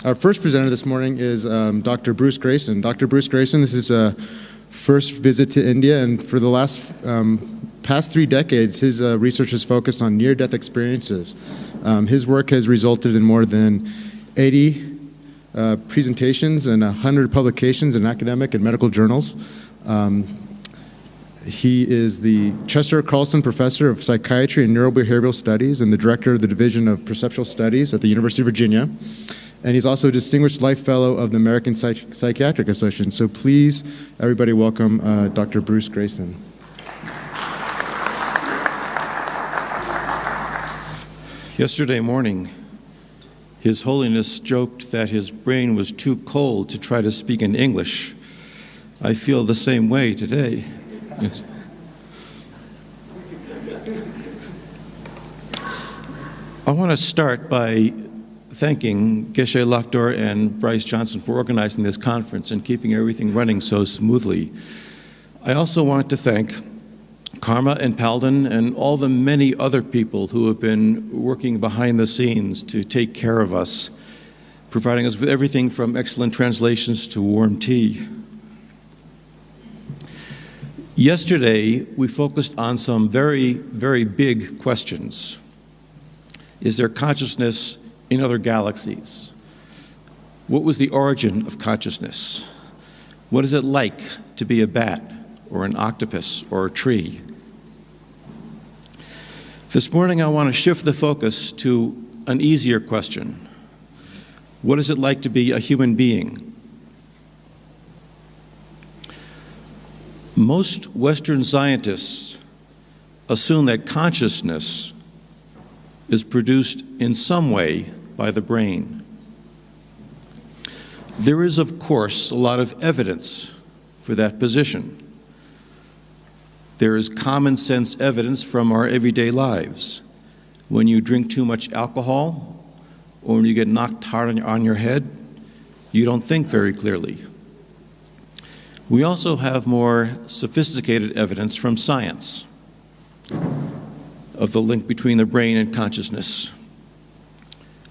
Our first presenter this morning is Dr. Bruce Grayson. Dr. Bruce Grayson, this is a first visit to India, and for the past 3 decades, his research has focused on near-death experiences. His work has resulted in more than 80 presentations and 100 publications in academic and medical journals. He is the Chester Carlson Professor of Psychiatry and Neurobehavioral Studies and the Director of the Division of Perceptual Studies at the University of Virginia. And he's also a Distinguished Life Fellow of the American Psychiatric Association. So please, everybody welcome Dr. Bruce Grayson. Yesterday morning, His Holiness joked that his brain was too cold to try to speak in English. I feel the same way today. Yes. I want to start by thanking Geshe Lakhdar and Bryce Johnson for organizing this conference and keeping everything running so smoothly. I also want to thank Karma and Palden and all the many other people who have been working behind the scenes to take care of us, providing us with everything from excellent translations to warm tea. Yesterday, we focused on some very, very big questions. Is there consciousness in other galaxies? What was the origin of consciousness? What is it like to be a bat or an octopus or a tree? This morning, I want to shift the focus to an easier question. What is it like to be a human being? Most Western scientists assume that consciousness is produced in some way by the brain. There is, of course, a lot of evidence for that position. There is common sense evidence from our everyday lives. When you drink too much alcohol, or when you get knocked hard on your head, you don't think very clearly. We also have more sophisticated evidence from science of the link between the brain and consciousness.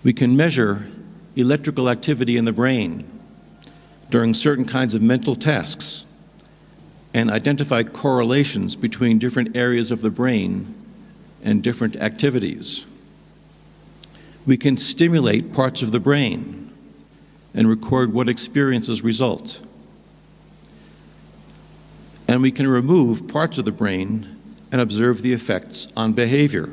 We can measure electrical activity in the brain during certain kinds of mental tasks and identify correlations between different areas of the brain and different activities. We can stimulate parts of the brain and record what experiences result. And we can remove parts of the brain and observe the effects on behavior.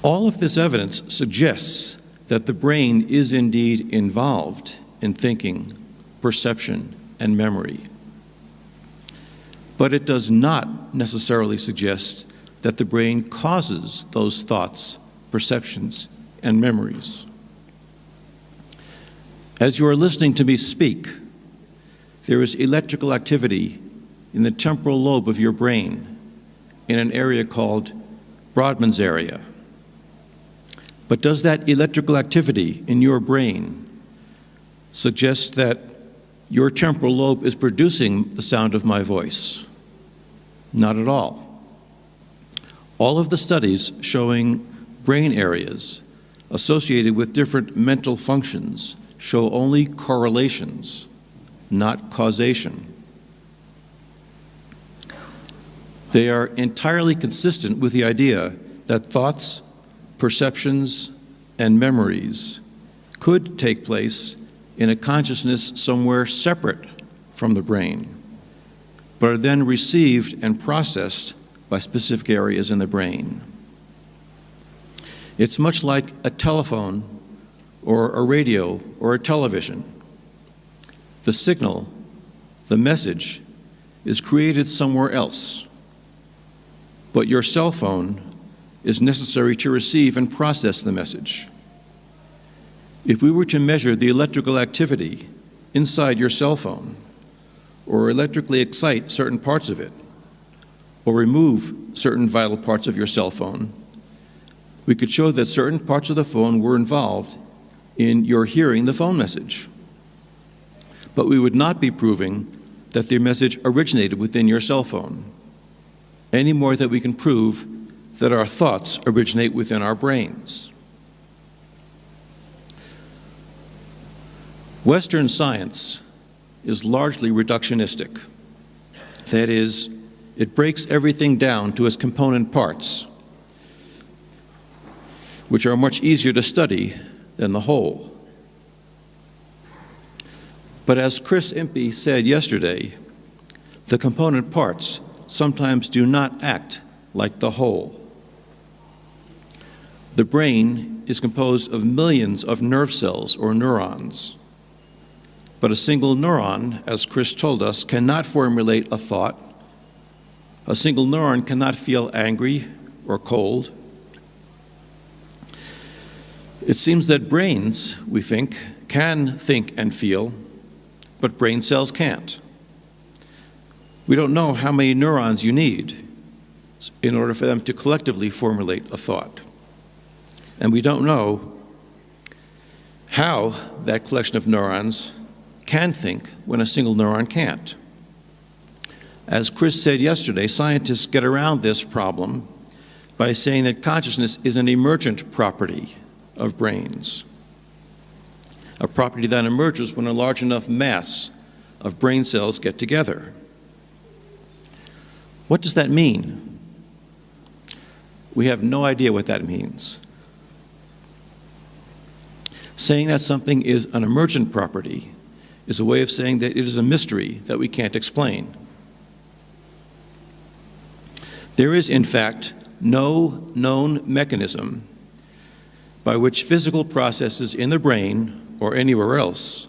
All of this evidence suggests that the brain is indeed involved in thinking, perception, and memory. But it does not necessarily suggest that the brain causes those thoughts, perceptions, and memories. As you are listening to me speak, there is electrical activity in the temporal lobe of your brain in an area called Brodmann's area. But does that electrical activity in your brain suggest that your temporal lobe is producing the sound of my voice? Not at all. All of the studies showing brain areas associated with different mental functions show only correlations, not causation. They are entirely consistent with the idea that thoughts, perceptions, and memories could take place in a consciousness somewhere separate from the brain, but are then received and processed by specific areas in the brain. It's much like a telephone or a radio or a television. The signal, the message, is created somewhere else, but your cell phone is necessary to receive and process the message. If we were to measure the electrical activity inside your cell phone, or electrically excite certain parts of it, or remove certain vital parts of your cell phone, we could show that certain parts of the phone were involved in your hearing the phone message. But we would not be proving that the message originated within your cell phone, any more than we can prove that our thoughts originate within our brains. Western science is largely reductionistic. That is, it breaks everything down to its component parts, which are much easier to study than the whole. But as Chris Impey said yesterday, the component parts sometimes do not act like the whole. The brain is composed of millions of nerve cells or neurons. But a single neuron, as Chris told us, cannot formulate a thought. A single neuron cannot feel angry or cold. It seems that brains, we think, can think and feel, but brain cells can't. We don't know how many neurons you need in order for them to collectively formulate a thought. And we don't know how that collection of neurons can think when a single neuron can't. As Chris said yesterday, scientists get around this problem by saying that consciousness is an emergent property of brains, a property that emerges when a large enough mass of brain cells get together. What does that mean? We have no idea what that means. Saying that something is an emergent property is a way of saying that it is a mystery that we can't explain. There is, in fact, no known mechanism by which physical processes in the brain or anywhere else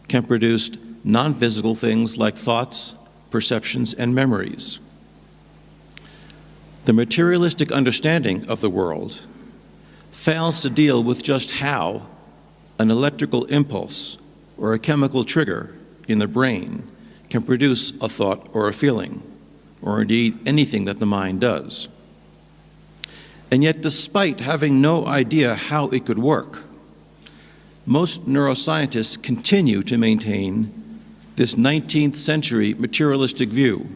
can produce non-physical things like thoughts, perceptions, and memories. The materialistic understanding of the world fails to deal with just how an electrical impulse or a chemical trigger in the brain can produce a thought or a feeling, or indeed anything that the mind does. And yet, despite having no idea how it could work, most neuroscientists continue to maintain this 19th century materialistic view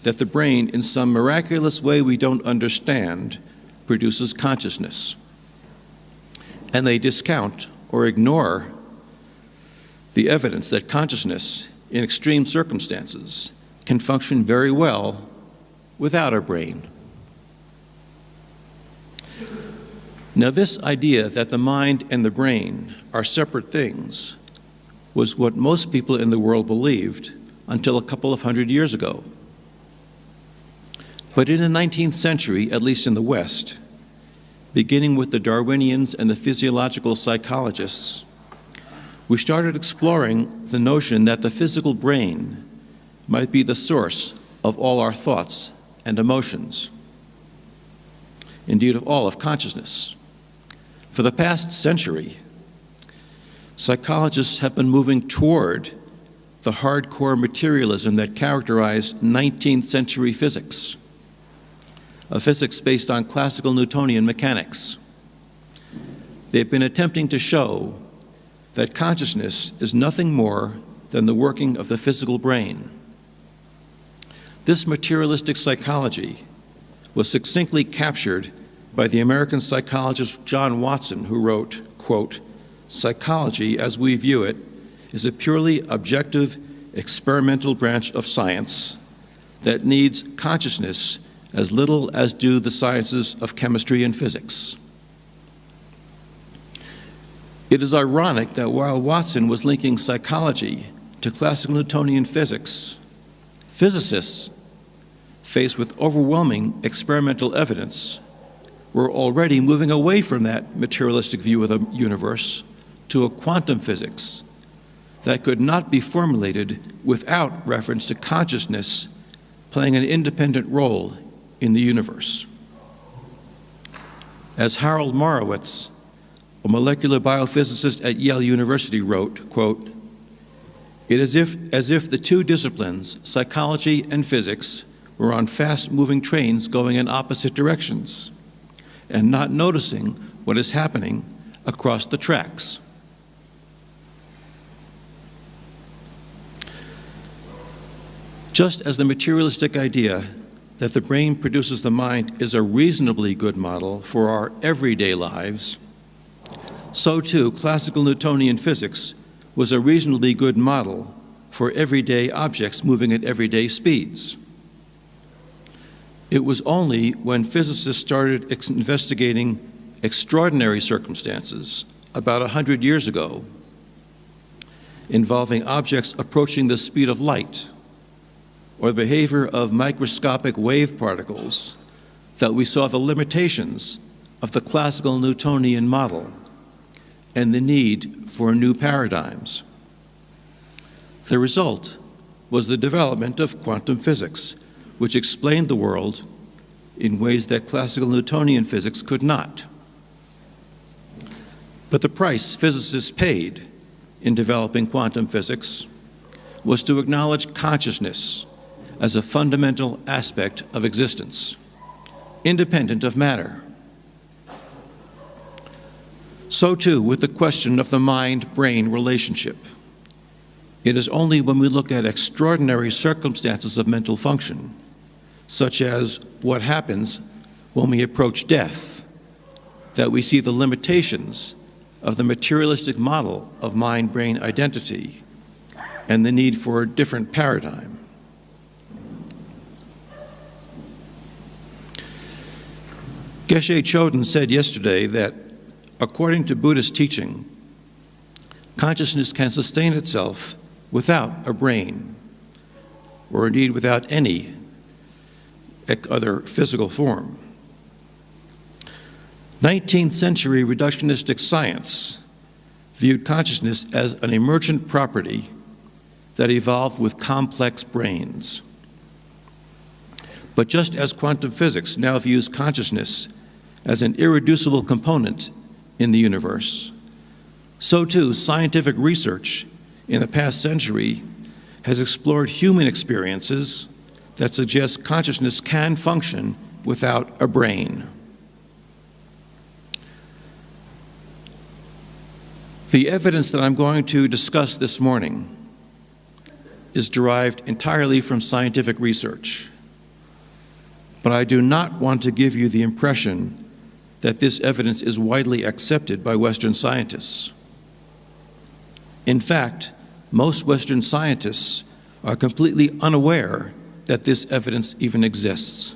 that the brain, in some miraculous way we don't understand, produces consciousness. And they discount or ignore the evidence that consciousness, in extreme circumstances, can function very well without a brain. Now, this idea that the mind and the brain are separate things was what most people in the world believed until a couple of hundred years ago. But in the 19th century, at least in the West, beginning with the Darwinians and the physiological psychologists, we started exploring the notion that the physical brain might be the source of all our thoughts and emotions, indeed of all of consciousness. For the past century, psychologists have been moving toward the hardcore materialism that characterized 19th century physics, a physics based on classical Newtonian mechanics. They've been attempting to show that consciousness is nothing more than the working of the physical brain. This materialistic psychology was succinctly captured by the American psychologist John Watson, who wrote, quote, "Psychology, as we view it, is a purely objective, experimental branch of science that needs consciousness as little as do the sciences of chemistry and physics." It is ironic that while Watson was linking psychology to classical Newtonian physics, physicists, faced with overwhelming experimental evidence, were already moving away from that materialistic view of the universe to a quantum physics that could not be formulated without reference to consciousness playing an independent role in the universe. As Harold Morowitz, a molecular biophysicist at Yale University, wrote, quote, "It is as if the two disciplines, psychology and physics, were on fast-moving trains going in opposite directions and not noticing what is happening across the tracks." Just as the materialistic idea that the brain produces the mind is a reasonably good model for our everyday lives, so too classical Newtonian physics was a reasonably good model for everyday objects moving at everyday speeds. It was only when physicists started investigating extraordinary circumstances about 100 years ago involving objects approaching the speed of light or the behavior of microscopic wave particles that we saw the limitations of the classical Newtonian model and the need for new paradigms. The result was the development of quantum physics, which explained the world in ways that classical Newtonian physics could not. But the price physicists paid in developing quantum physics was to acknowledge consciousness as a fundamental aspect of existence, independent of matter. So too with the question of the mind-brain relationship. It is only when we look at extraordinary circumstances of mental function, such as what happens when we approach death, that we see the limitations of the materialistic model of mind-brain identity and the need for a different paradigm. Geshe Choden said yesterday that, according to Buddhist teaching, consciousness can sustain itself without a brain, or indeed without any other physical form. 19th century reductionistic science viewed consciousness as an emergent property that evolved with complex brains. But just as quantum physics now views consciousness as an irreducible component in the universe, so too scientific research in the past century has explored human experiences that suggest consciousness can function without a brain. The evidence that I'm going to discuss this morning is derived entirely from scientific research. But I do not want to give you the impression that this evidence is widely accepted by Western scientists. In fact, most Western scientists are completely unaware that this evidence even exists.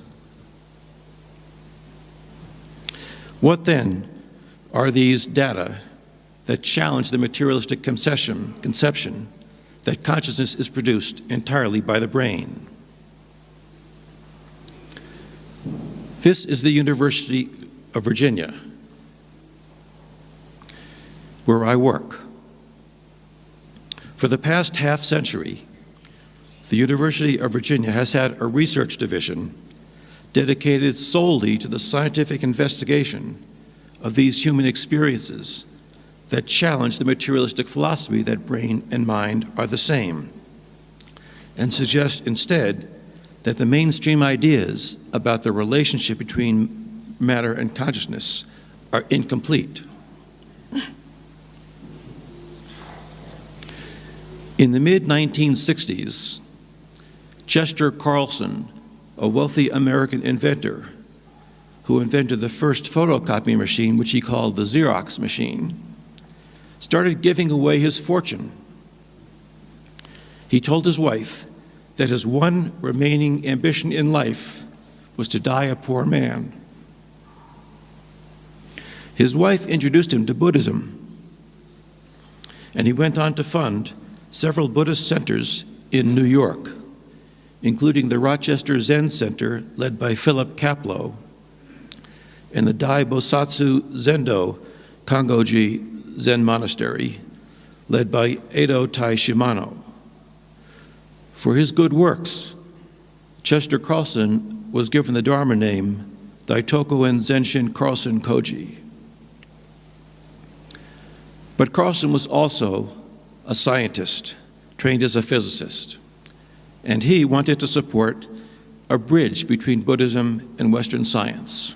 What then are these data that challenge the materialistic conception that consciousness is produced entirely by the brain? This is the University of Virginia, where I work. For the past half century, the University of Virginia has had a research division dedicated solely to the scientific investigation of these human experiences that challenge the materialistic philosophy that brain and mind are the same, and suggest instead that the mainstream ideas about the relationship between matter and consciousness are incomplete. In the mid-1960s, Chester Carlson, a wealthy American inventor who invented the first photocopy machine, which he called the Xerox machine, started giving away his fortune. He told his wife that his one remaining ambition in life was to die a poor man. His wife introduced him to Buddhism, and he went on to fund several Buddhist centers in New York, including the Rochester Zen Center, led by Philip Kapleau, and the Dai Bosatsu Zendo Kangoji Zen Monastery, led by Edo Tai Shimano. For his good works, Chester Carlson was given the Dharma name Daitoku-en Zenshin Carlson Koji. But Carlson was also a scientist, trained as a physicist, and he wanted to support a bridge between Buddhism and Western science.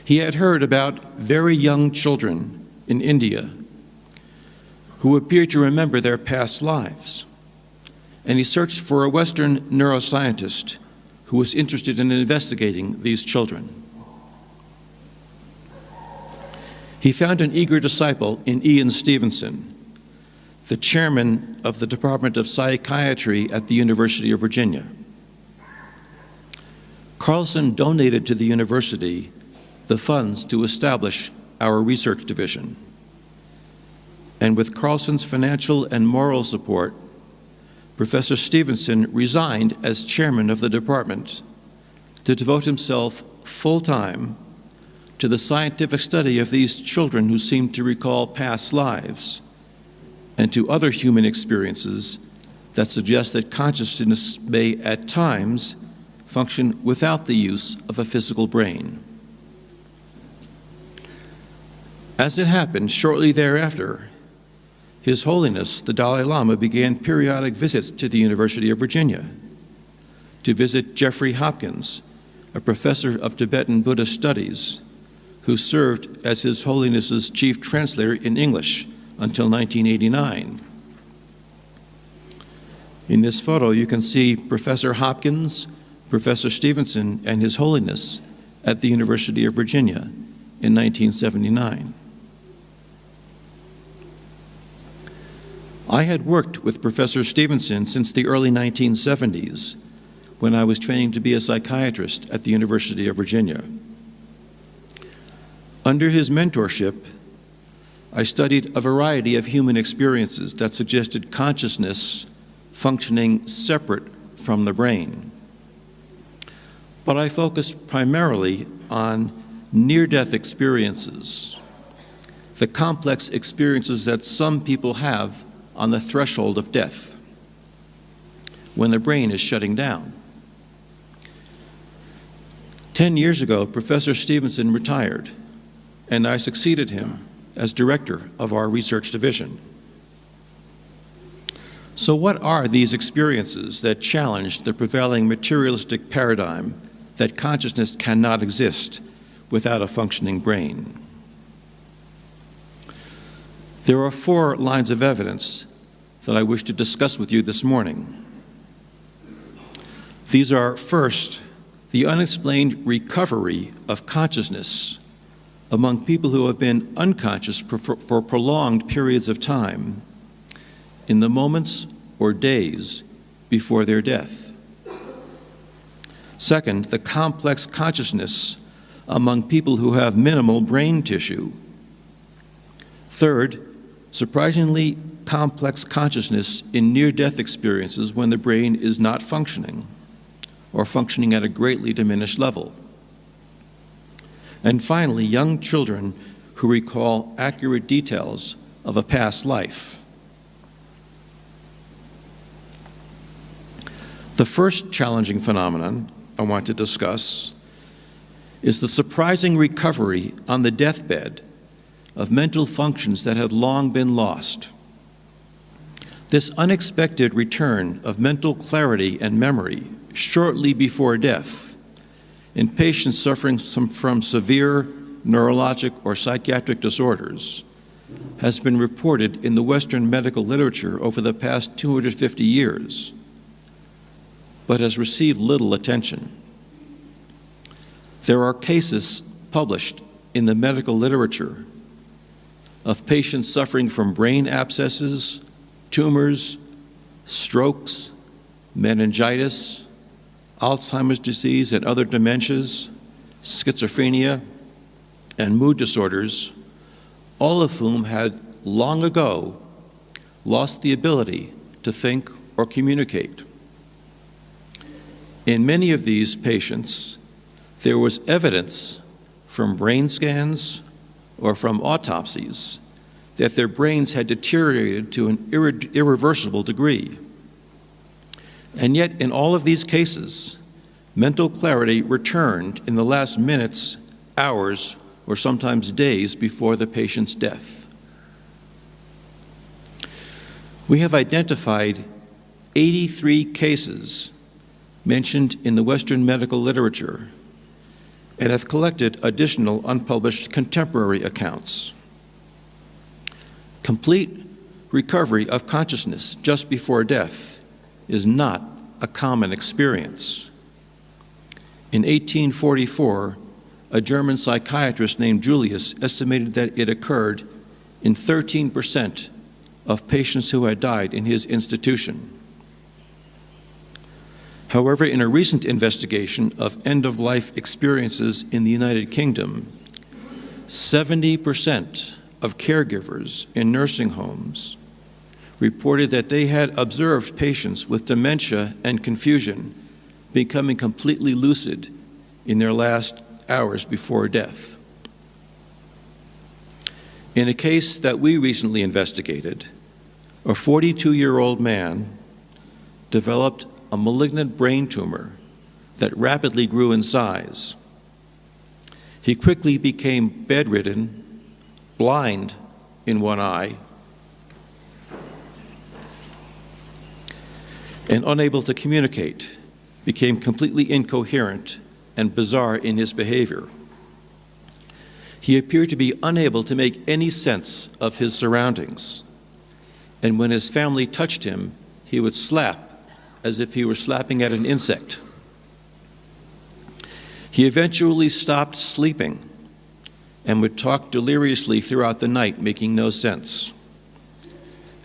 He had heard about very young children in India who appeared to remember their past lives, and he searched for a Western neuroscientist who was interested in investigating these children. He found an eager disciple in Ian Stevenson, the chairman of the Department of Psychiatry at the University of Virginia. Carlson donated to the university the funds to establish our research division. And with Carlson's financial and moral support, Professor Stevenson resigned as chairman of the department to devote himself full-time to the scientific study of these children who seemed to recall past lives and to other human experiences that suggest that consciousness may at times function without the use of a physical brain. As it happened, shortly thereafter, His Holiness, the Dalai Lama, began periodic visits to the University of Virginia to visit Jeffrey Hopkins, a professor of Tibetan Buddhist studies, who served as His Holiness's chief translator in English until 1989. In this photo, you can see Professor Hopkins, Professor Stevenson, and His Holiness at the University of Virginia in 1979. I had worked with Professor Stevenson since the early 1970s, when I was training to be a psychiatrist at the University of Virginia. Under his mentorship, I studied a variety of human experiences that suggested consciousness functioning separate from the brain. But I focused primarily on near-death experiences, the complex experiences that some people have on the threshold of death, when the brain is shutting down. 10 years ago, Professor Stevenson retired, and I succeeded him as director of our research division. So what are these experiences that challenge the prevailing materialistic paradigm that consciousness cannot exist without a functioning brain? There are 4 lines of evidence that I wish to discuss with you this morning. These are, first, the unexplained recovery of consciousness among people who have been unconscious for prolonged periods of time in the moments or days before their death. Second, the complex consciousness among people who have minimal brain tissue. Third, surprisingly complex consciousness in near-death experiences when the brain is not functioning or functioning at a greatly diminished level. And finally, young children who recall accurate details of a past life. The first challenging phenomenon I want to discuss is the surprising recovery on the deathbed of mental functions that had long been lost. This unexpected return of mental clarity and memory shortly before death in patients suffering from severe neurologic or psychiatric disorders has been reported in the Western medical literature over the past 250 years, but has received little attention. There are cases published in the medical literature of patients suffering from brain abscesses, tumors, strokes, meningitis, Alzheimer's disease and other dementias, schizophrenia, and mood disorders, all of whom had long ago lost the ability to think or communicate. In many of these patients, there was evidence from brain scans or from autopsies that their brains had deteriorated to an irreversible degree. And yet, in all of these cases, mental clarity returned in the last minutes, hours, or sometimes days before the patient's death. We have identified 83 cases mentioned in the Western medical literature and have collected additional unpublished contemporary accounts. Complete recovery of consciousness just before death is not a common experience. In 1844, a German psychiatrist named Julius estimated that it occurred in 13% of patients who had died in his institution. However, in a recent investigation of end-of-life experiences in the United Kingdom, 70% of caregivers in nursing homes reported that they had observed patients with dementia and confusion becoming completely lucid in their last hours before death. In a case that we recently investigated, a 42-year-old man developed a malignant brain tumor that rapidly grew in size. He quickly became bedridden, blind in one eye, and unable to communicate, became completely incoherent and bizarre in his behavior. He appeared to be unable to make any sense of his surroundings, and when his family touched him, he would slap as if he were slapping at an insect. He eventually stopped sleeping and would talk deliriously throughout the night, making no sense.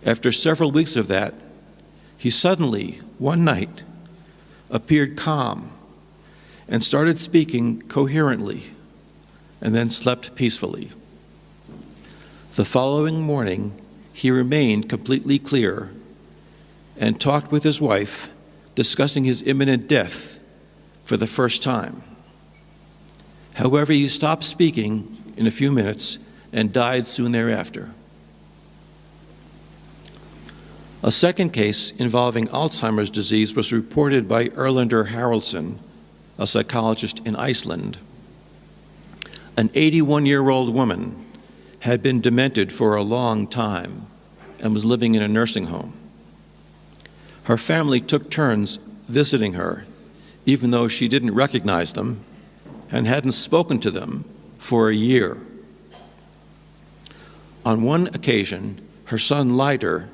After several weeks of that, he suddenly, one night, appeared calm and started speaking coherently, and then slept peacefully. The following morning, he remained completely clear and talked with his wife, discussing his imminent death for the first time. However, he stopped speaking in a few minutes and died soon thereafter. A second case involving Alzheimer's disease was reported by Erlander Haraldsson, a psychologist in Iceland. An 81-year-old woman had been demented for a long time and was living in a nursing home. Her family took turns visiting her, even though she didn't recognize them and hadn't spoken to them for a year. On one occasion, her son Leider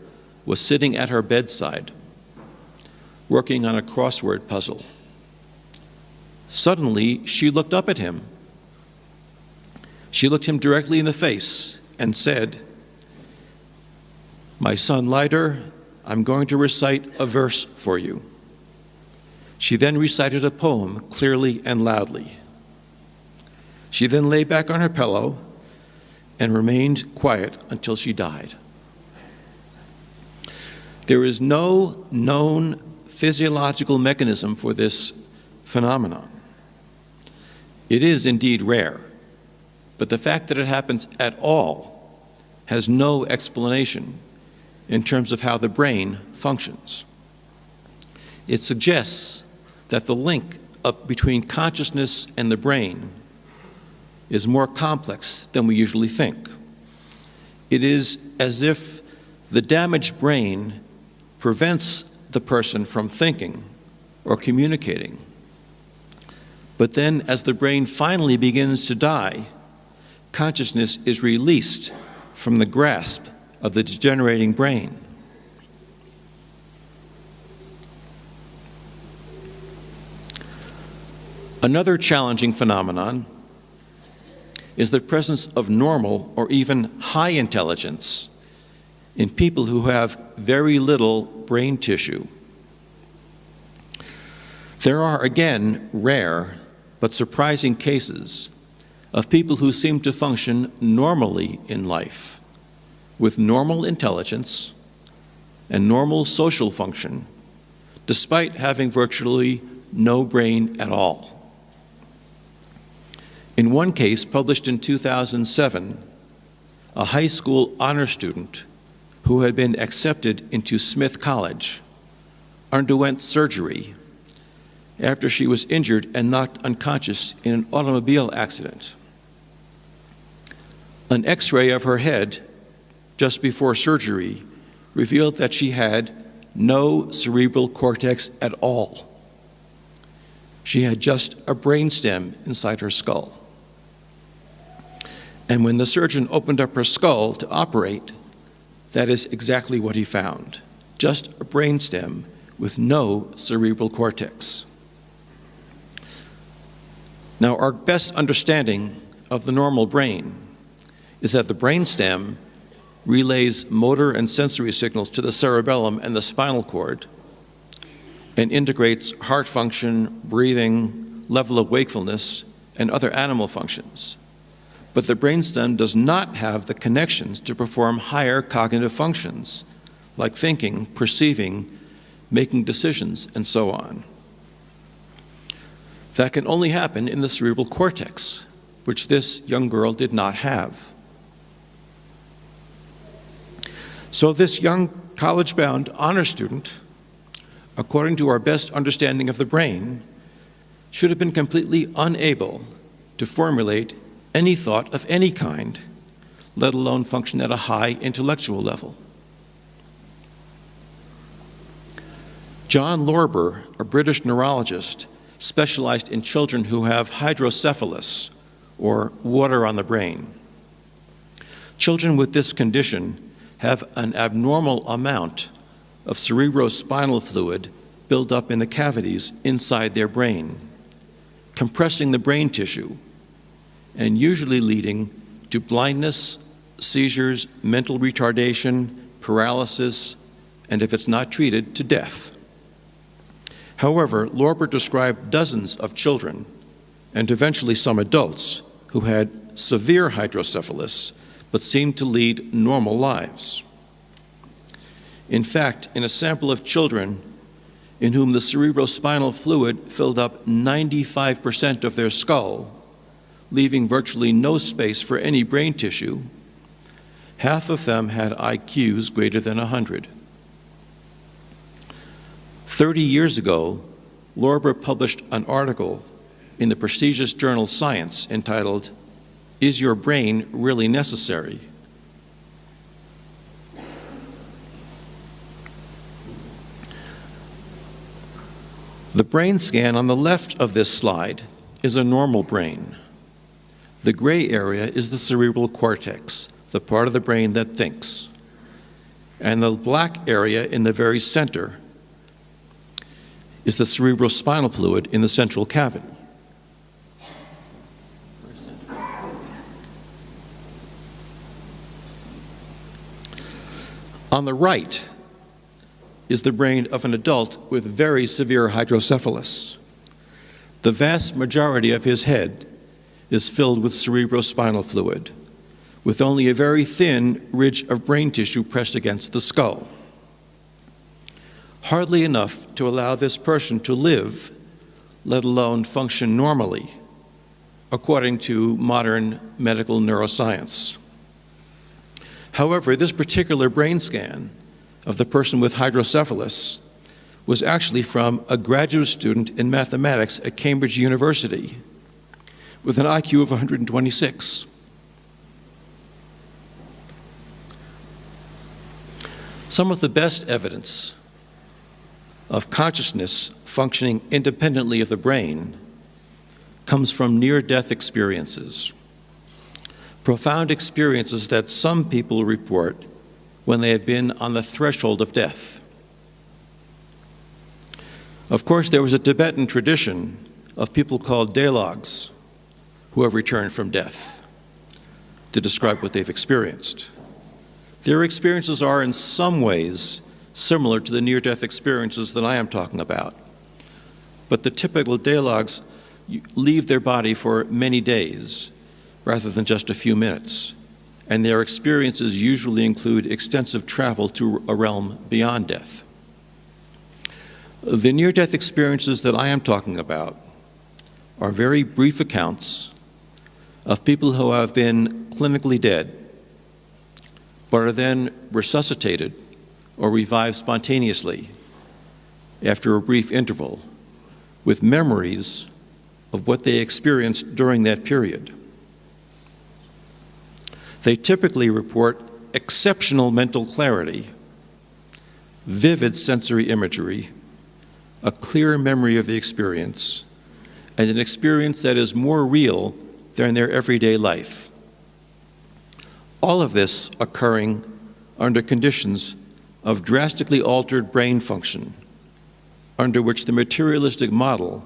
was sitting at her bedside, working on a crossword puzzle. Suddenly, she looked up at him. She looked him directly in the face and said, "My son Leider, I'm going to recite a verse for you." She then recited a poem clearly and loudly. She then lay back on her pillow and remained quiet until she died. There is no known physiological mechanism for this phenomenon. It is indeed rare, but the fact that it happens at all has no explanation in terms of how the brain functions. It suggests that the link between consciousness and the brain is more complex than we usually think. It is as if the damaged brain prevents the person from thinking or communicating. But then, as the brain finally begins to die, consciousness is released from the grasp of the degenerating brain. Another challenging phenomenon is the presence of normal or even high intelligence in people who have very little brain tissue. There are, again, rare but surprising cases of people who seem to function normally in life, with normal intelligence and normal social function, despite having virtually no brain at all. In one case, published in 2007, a high school honor student who had been accepted into Smith College underwent surgery after she was injured and knocked unconscious in an automobile accident. An X-ray of her head just before surgery revealed that she had no cerebral cortex at all. She had just a brainstem inside her skull. And when the surgeon opened up her skull to operate, that is exactly what he found, just a brainstem with no cerebral cortex. Now, our best understanding of the normal brain is that the brainstem relays motor and sensory signals to the cerebellum and the spinal cord and integrates heart function, breathing, level of wakefulness, and other animal functions. But the brainstem does not have the connections to perform higher cognitive functions like thinking, perceiving, making decisions, and so on. That can only happen in the cerebral cortex, which this young girl did not have. So this young college-bound honor student, according to our best understanding of the brain, should have been completely unable to formulate any thought of any kind, let alone function at a high intellectual level. John Lorber, a British neurologist, specialized in children who have hydrocephalus, or water on the brain. Children with this condition have an abnormal amount of cerebrospinal fluid build up in the cavities inside their brain, compressing the brain tissue, and usually leading to blindness, seizures, mental retardation, paralysis, and if it's not treated, to death. However, Lorber described dozens of children, and eventually some adults, who had severe hydrocephalus, but seemed to lead normal lives. In fact, in a sample of children in whom the cerebrospinal fluid filled up 95% of their skull, leaving virtually no space for any brain tissue, half of them had IQs greater than 100. 30 years ago, Lorber published an article in the prestigious journal Science entitled, "Is Your Brain Really Necessary?" The brain scan on the left of this slide is a normal brain. The gray area is the cerebral cortex, the part of the brain that thinks. And the black area in the very center is the cerebrospinal fluid in the central cavity. On the right is the brain of an adult with very severe hydrocephalus. The vast majority of his head is filled with cerebrospinal fluid, with only a very thin ridge of brain tissue pressed against the skull. Hardly enough to allow this person to live, let alone function normally, according to modern medical neuroscience. However, this particular brain scan of the person with hydrocephalus was actually from a graduate student in mathematics at Cambridge University with an IQ of 126. Some of the best evidence of consciousness functioning independently of the brain comes from near-death experiences. Profound experiences that some people report when they have been on the threshold of death. Of course, there was a Tibetan tradition of people called dalogs who have returned from death to describe what they've experienced. Their experiences are in some ways similar to the near-death experiences that I am talking about. But the typical dalogs leave their body for many days rather than just a few minutes, and their experiences usually include extensive travel to a realm beyond death. The near-death experiences that I am talking about are very brief accounts of people who have been clinically dead, but are then resuscitated or revived spontaneously after a brief interval with memories of what they experienced during that period. They typically report exceptional mental clarity, vivid sensory imagery, a clear memory of the experience, and an experience that is more real than their everyday life. All of this occurring under conditions of drastically altered brain function, under which the materialistic model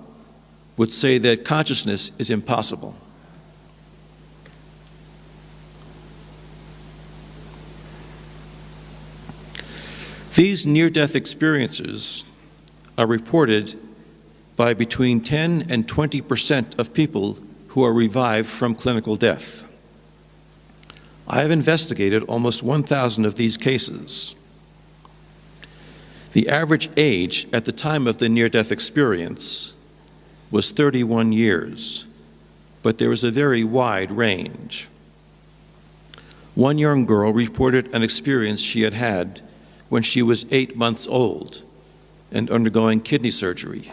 would say that consciousness is impossible. These near-death experiences are reported by between 10 and 20% of people who are revived from clinical death. I have investigated almost 1,000 of these cases. The average age at the time of the near-death experience was 31 years, but there was a very wide range. One young girl reported an experience she had had when she was 8 months old and undergoing kidney surgery.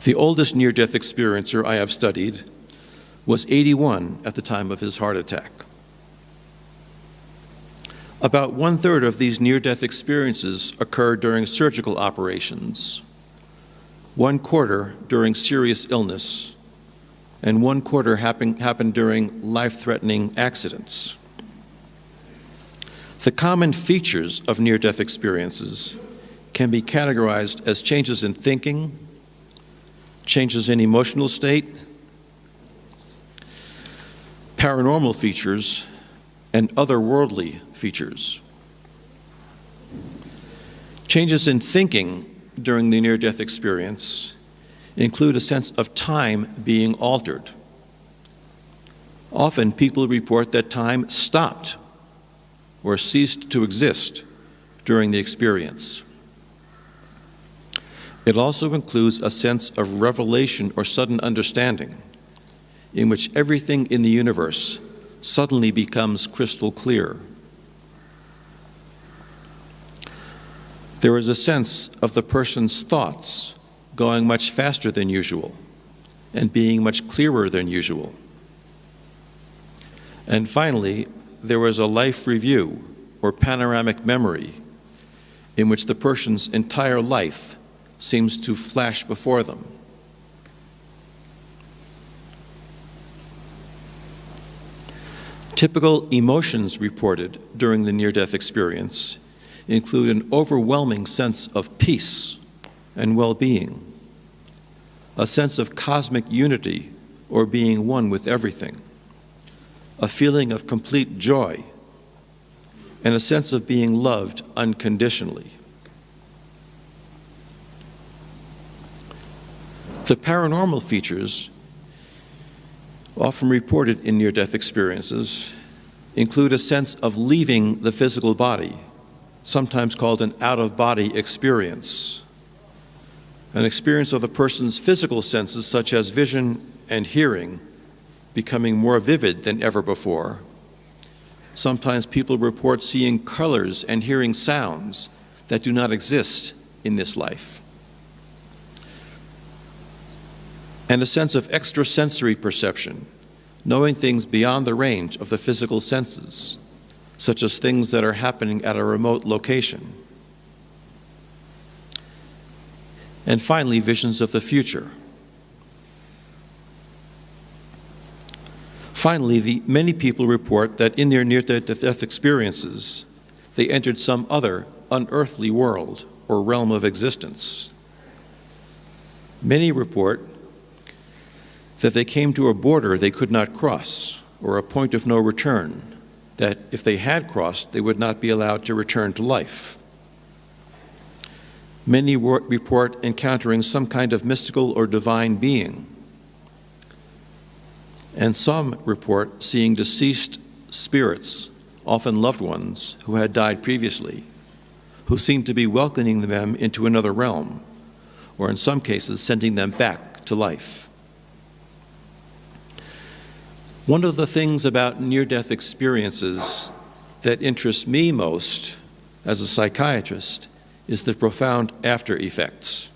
The oldest near-death experiencer I have studied was 81 at the time of his heart attack. About 1/3 of these near-death experiences occurred during surgical operations, 1/4 during serious illness, and 1/4 happened during life-threatening accidents. The common features of near-death experiences can be categorized as changes in thinking, changes in emotional state, paranormal features, and otherworldly features. Changes in thinking during the near-death experience include a sense of time being altered. Often people report that time stopped or ceased to exist during the experience. It also includes a sense of revelation or sudden understanding, in which everything in the universe suddenly becomes crystal clear. There is a sense of the person's thoughts going much faster than usual and being much clearer than usual. And finally, there was a life review or panoramic memory in which the person's entire life seems to flash before them. Typical emotions reported during the near-death experience include an overwhelming sense of peace and well-being, a sense of cosmic unity or being one with everything, a feeling of complete joy, and a sense of being loved unconditionally. The paranormal features often reported in near-death experiences include a sense of leaving the physical body, sometimes called an out-of-body experience, an experience of the person's physical senses such as vision and hearing becoming more vivid than ever before. Sometimes people report seeing colors and hearing sounds that do not exist in this life. And a sense of extrasensory perception, knowing things beyond the range of the physical senses, such as things that are happening at a remote location. And finally, visions of the future. Finally, many people report that in their near-death experiences, they entered some other unearthly world or realm of existence. Many report that they came to a border they could not cross, or a point of no return, that if they had crossed, they would not be allowed to return to life. Many report encountering some kind of mystical or divine being, and some report seeing deceased spirits, often loved ones who had died previously, who seemed to be welcoming them into another realm, or in some cases sending them back to life. One of the things about near-death experiences that interests me most as a psychiatrist is the profound after effects.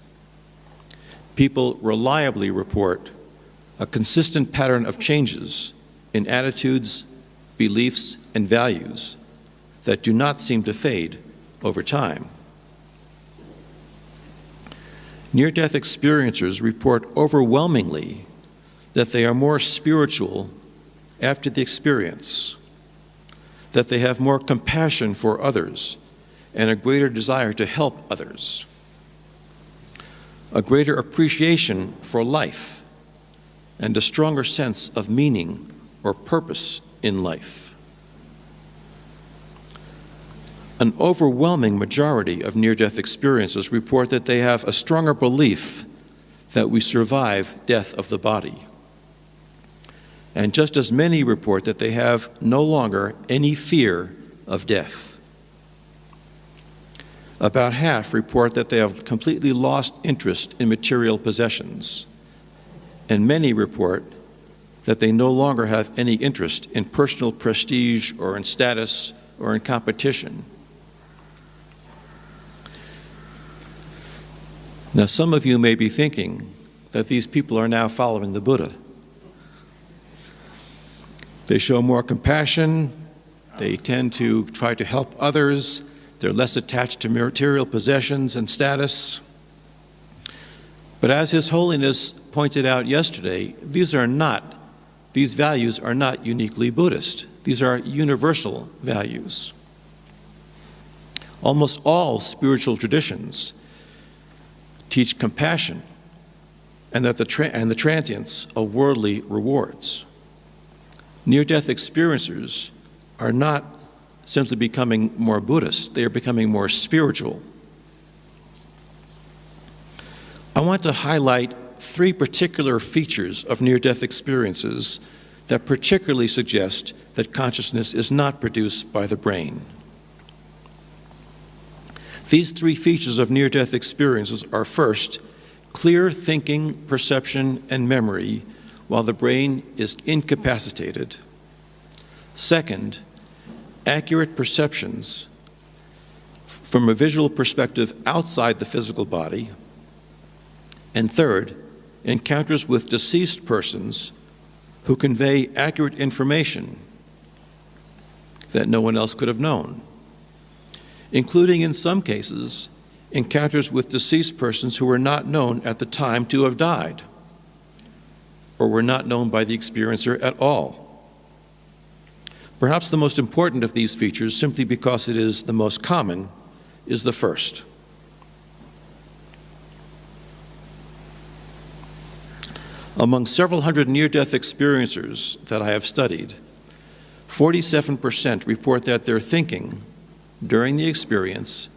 People reliably report a consistent pattern of changes in attitudes, beliefs, and values that do not seem to fade over time. Near-death experiencers report overwhelmingly that they are more spiritual after the experience, that they have more compassion for others and a greater desire to help others. a greater appreciation for life, and a stronger sense of meaning or purpose in life. An overwhelming majority of near-death experiences report that they have a stronger belief that we survive death of the body. And just as many report that they have no longer any fear of death. About half report that they have completely lost interest in material possessions, and many report that they no longer have any interest in personal prestige or in status or in competition. Now, some of you may be thinking that these people are now following the Buddha. They show more compassion, they tend to try to help others, they're less attached to material possessions and status. But as His Holiness pointed out yesterday, these values are not uniquely Buddhist. These are universal values. Almost all spiritual traditions teach compassion and the transience of worldly rewards. Near-death experiencers are not simply becoming more Buddhist, they are becoming more spiritual. I want to highlight three particular features of near-death experiences that particularly suggest that consciousness is not produced by the brain. These three features of near-death experiences are: first, clear thinking, perception, and memory while the brain is incapacitated. Second, accurate perceptions from a visual perspective outside the physical body. And third, encounters with deceased persons who convey accurate information that no one else could have known, including, in some cases, encounters with deceased persons who were not known at the time to have died, or were not known by the experiencer at all. Perhaps the most important of these features, simply because it is the most common, is the first. Among several hundred near-death experiencers that I have studied, 47% report that their thinking during the experience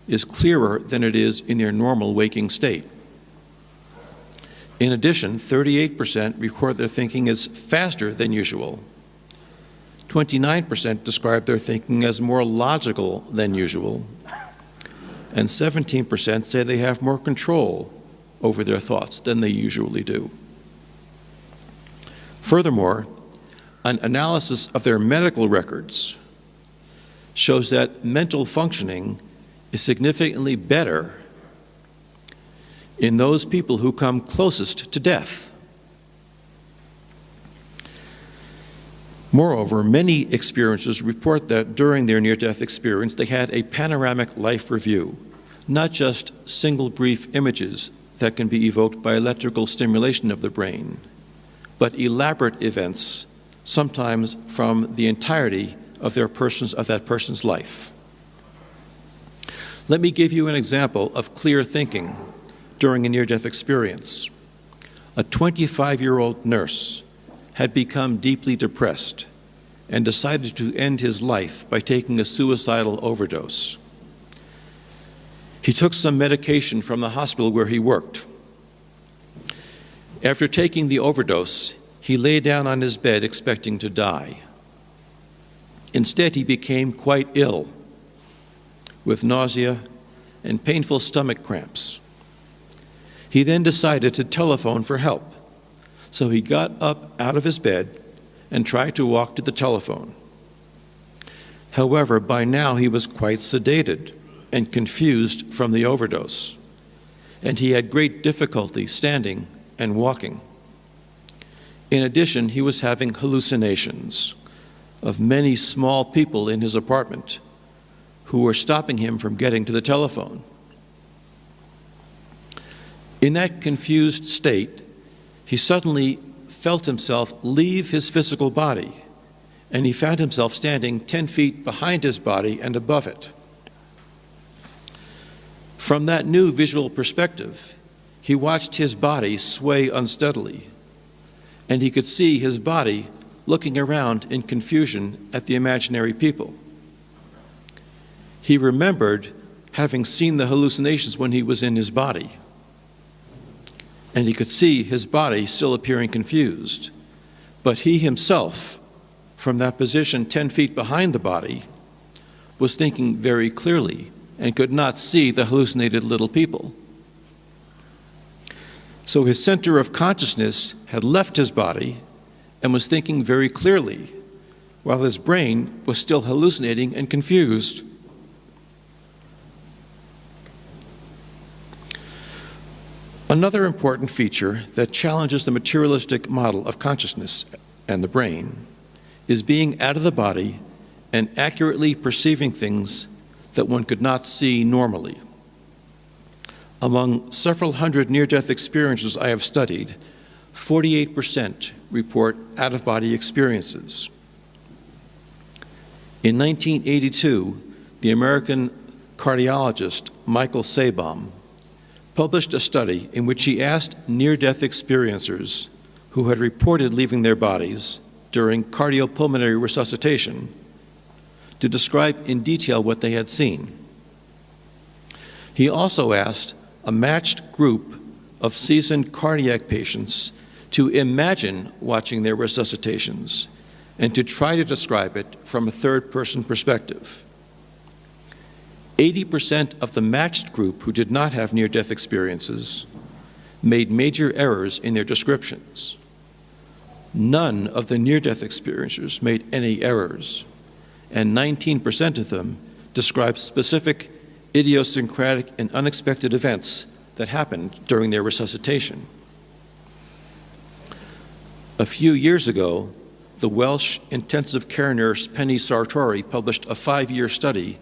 is clearer than it is in their normal waking state. In addition, 38% report their thinking is faster than usual. 29% describe their thinking as more logical than usual. And 17% say they have more control over their thoughts than they usually do. Furthermore, an analysis of their medical records shows that mental functioning is significantly better in those people who come closest to death. Moreover, many experiencers report that during their near-death experience, they had a panoramic life review, not just single brief images that can be evoked by electrical stimulation of the brain, but elaborate events, sometimes from the entirety of that person's life. Let me give you an example of clear thinking during a near-death experience. A 25-year-old nurse had become deeply depressed and decided to end his life by taking a suicidal overdose. He took some medication from the hospital where he worked. After taking the overdose, he lay down on his bed expecting to die. Instead, he became quite ill, with nausea and painful stomach cramps. He then decided to telephone for help. So he got up out of his bed and tried to walk to the telephone. However, by now he was quite sedated and confused from the overdose, and he had great difficulty standing and walking. In addition, he was having hallucinations of many small people in his apartment who were stopping him from getting to the telephone. In that confused state, he suddenly felt himself leave his physical body, and he found himself standing 10 feet behind his body and above it. From that new visual perspective, he watched his body sway unsteadily, and he could see his body looking around in confusion at the imaginary people. He remembered having seen the hallucinations when he was in his body, and he could see his body still appearing confused. But he himself, from that position 10 feet behind the body, was thinking very clearly and could not see the hallucinated little people. So his center of consciousness had left his body and was thinking very clearly, while his brain was still hallucinating and confused. Another important feature that challenges the materialistic model of consciousness and the brain is being out of the body and accurately perceiving things that one could not see normally. Among several hundred near-death experiences I have studied, 48% report out-of-body experiences. In 1982, the American cardiologist Michael Sabom published a study in which he asked near-death experiencers who had reported leaving their bodies during cardiopulmonary resuscitation to describe in detail what they had seen. He also asked a matched group of seasoned cardiac patients to imagine watching their resuscitations and to try to describe it from a third-person perspective. 80% of the matched group who did not have near-death experiences made major errors in their descriptions. None of the near-death experiencers made any errors, and 19% of them described specific idiosyncratic and unexpected events that happened during their resuscitation. A few years ago, the Welsh intensive care nurse Penny Sartori published a 5-year study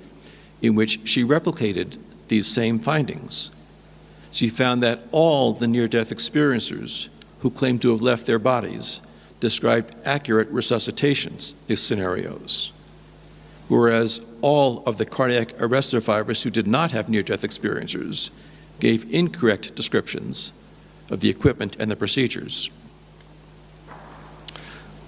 in which she replicated these same findings. She found that all the near-death experiencers who claimed to have left their bodies described accurate resuscitation scenarios, whereas all of the cardiac arrest survivors who did not have near-death experiencers gave incorrect descriptions of the equipment and the procedures.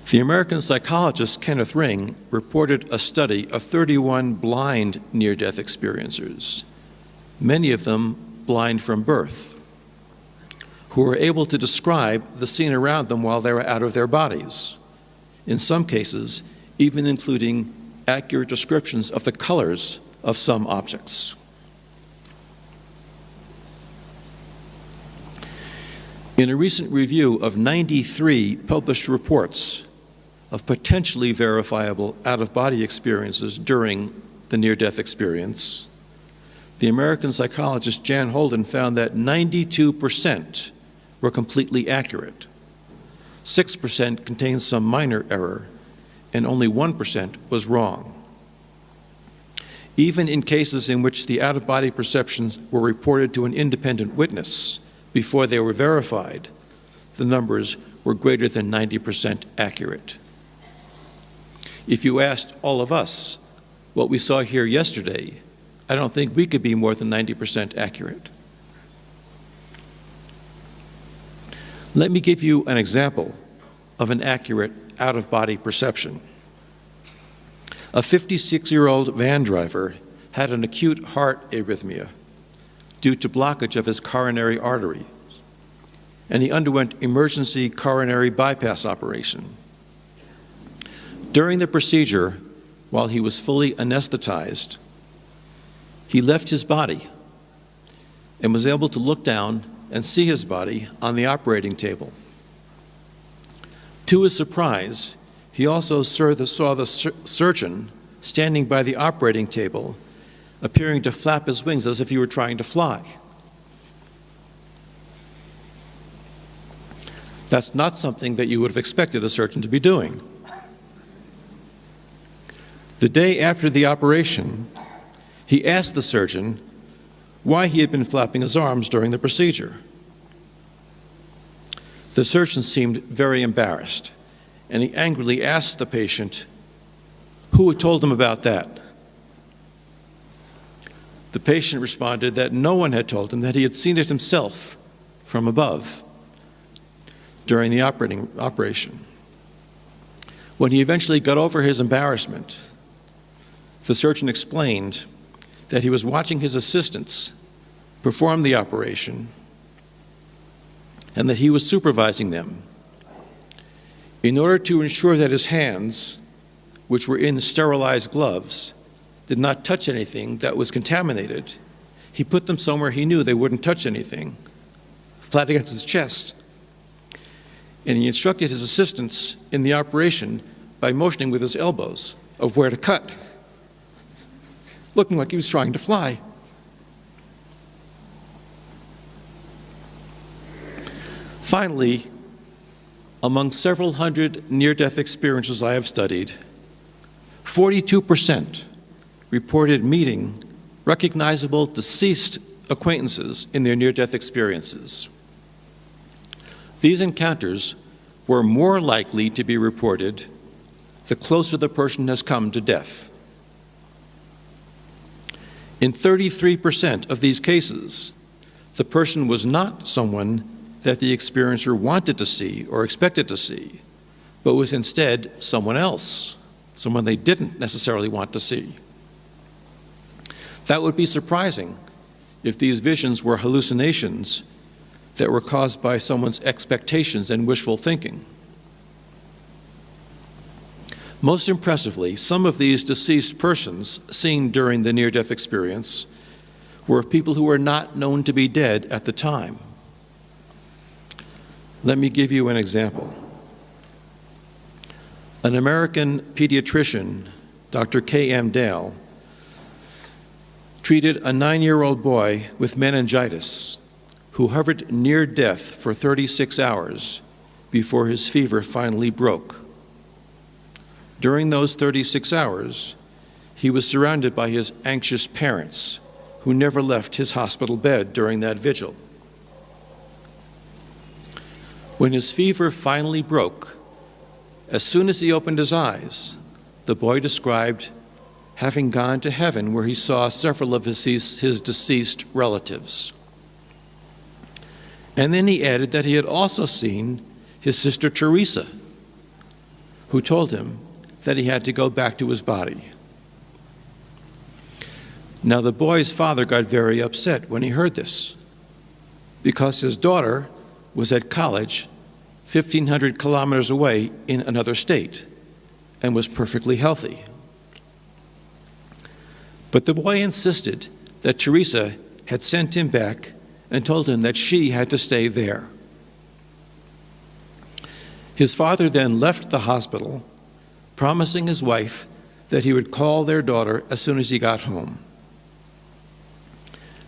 The American psychologist Kenneth Ring reported a study of 31 blind near-death experiencers, many of them blind from birth, who were able to describe the scene around them while they were out of their bodies, in some cases even including accurate descriptions of the colors of some objects. In a recent review of 93 published reports of potentially verifiable out-of-body experiences during the near-death experience, the American psychologist Jan Holden found that 92% were completely accurate, 6% contained some minor error, and only 1% was wrong. Even in cases in which the out-of-body perceptions were reported to an independent witness before they were verified, the numbers were greater than 90% accurate. If you asked all of us what we saw here yesterday, I don't think we could be more than 90% accurate. Let me give you an example of an accurate out-of-body perception. A 56-year-old van driver had an acute heart arrhythmia due to blockage of his coronary artery, and he underwent emergency coronary bypass operation. During the procedure, while he was fully anesthetized, he left his body and was able to look down and see his body on the operating table. To his surprise, he also saw the surgeon standing by the operating table, appearing to flap his wings as if he were trying to fly. That's not something that you would have expected a surgeon to be doing. The day after the operation, he asked the surgeon why he had been flapping his arms during the procedure. The surgeon seemed very embarrassed, and he angrily asked the patient who had told him about that. The patient responded that no one had told him, that he had seen it himself from above during the operation. When he eventually got over his embarrassment, the surgeon explained that he was watching his assistants perform the operation and that he was supervising them. In order to ensure that his hands, which were in sterilized gloves, did not touch anything that was contaminated, he put them somewhere he knew they wouldn't touch anything, flat against his chest. And he instructed his assistants in the operation by motioning with his elbows of where to cut, looking like he was trying to fly. Finally, among several hundred near-death experiences I have studied, 42% reported meeting recognizable deceased acquaintances in their near-death experiences. These encounters were more likely to be reported the closer the person has come to death. In 33% of these cases, the person was not someone that the experiencer wanted to see or expected to see, but was instead someone else, someone they didn't necessarily want to see. That would be surprising if these visions were hallucinations that were caused by someone's expectations and wishful thinking. Most impressively, some of these deceased persons seen during the near-death experience were people who were not known to be dead at the time. Let me give you an example. An American pediatrician, Dr. K.M. Dale, treated a 9-year-old boy with meningitis who hovered near death for 36 hours before his fever finally broke. During those 36 hours, he was surrounded by his anxious parents who never left his hospital bed during that vigil. When his fever finally broke, as soon as he opened his eyes, the boy described having gone to heaven where he saw several of his deceased relatives. And then he added that he had also seen his sister Teresa, who told him that he had to go back to his body. Now, the boy's father got very upset when he heard this, because his daughter was at college 1,500 kilometers away in another state and was perfectly healthy. But the boy insisted that Teresa had sent him back and told him that she had to stay there. His father then left the hospital, promising his wife that he would call their daughter as soon as he got home.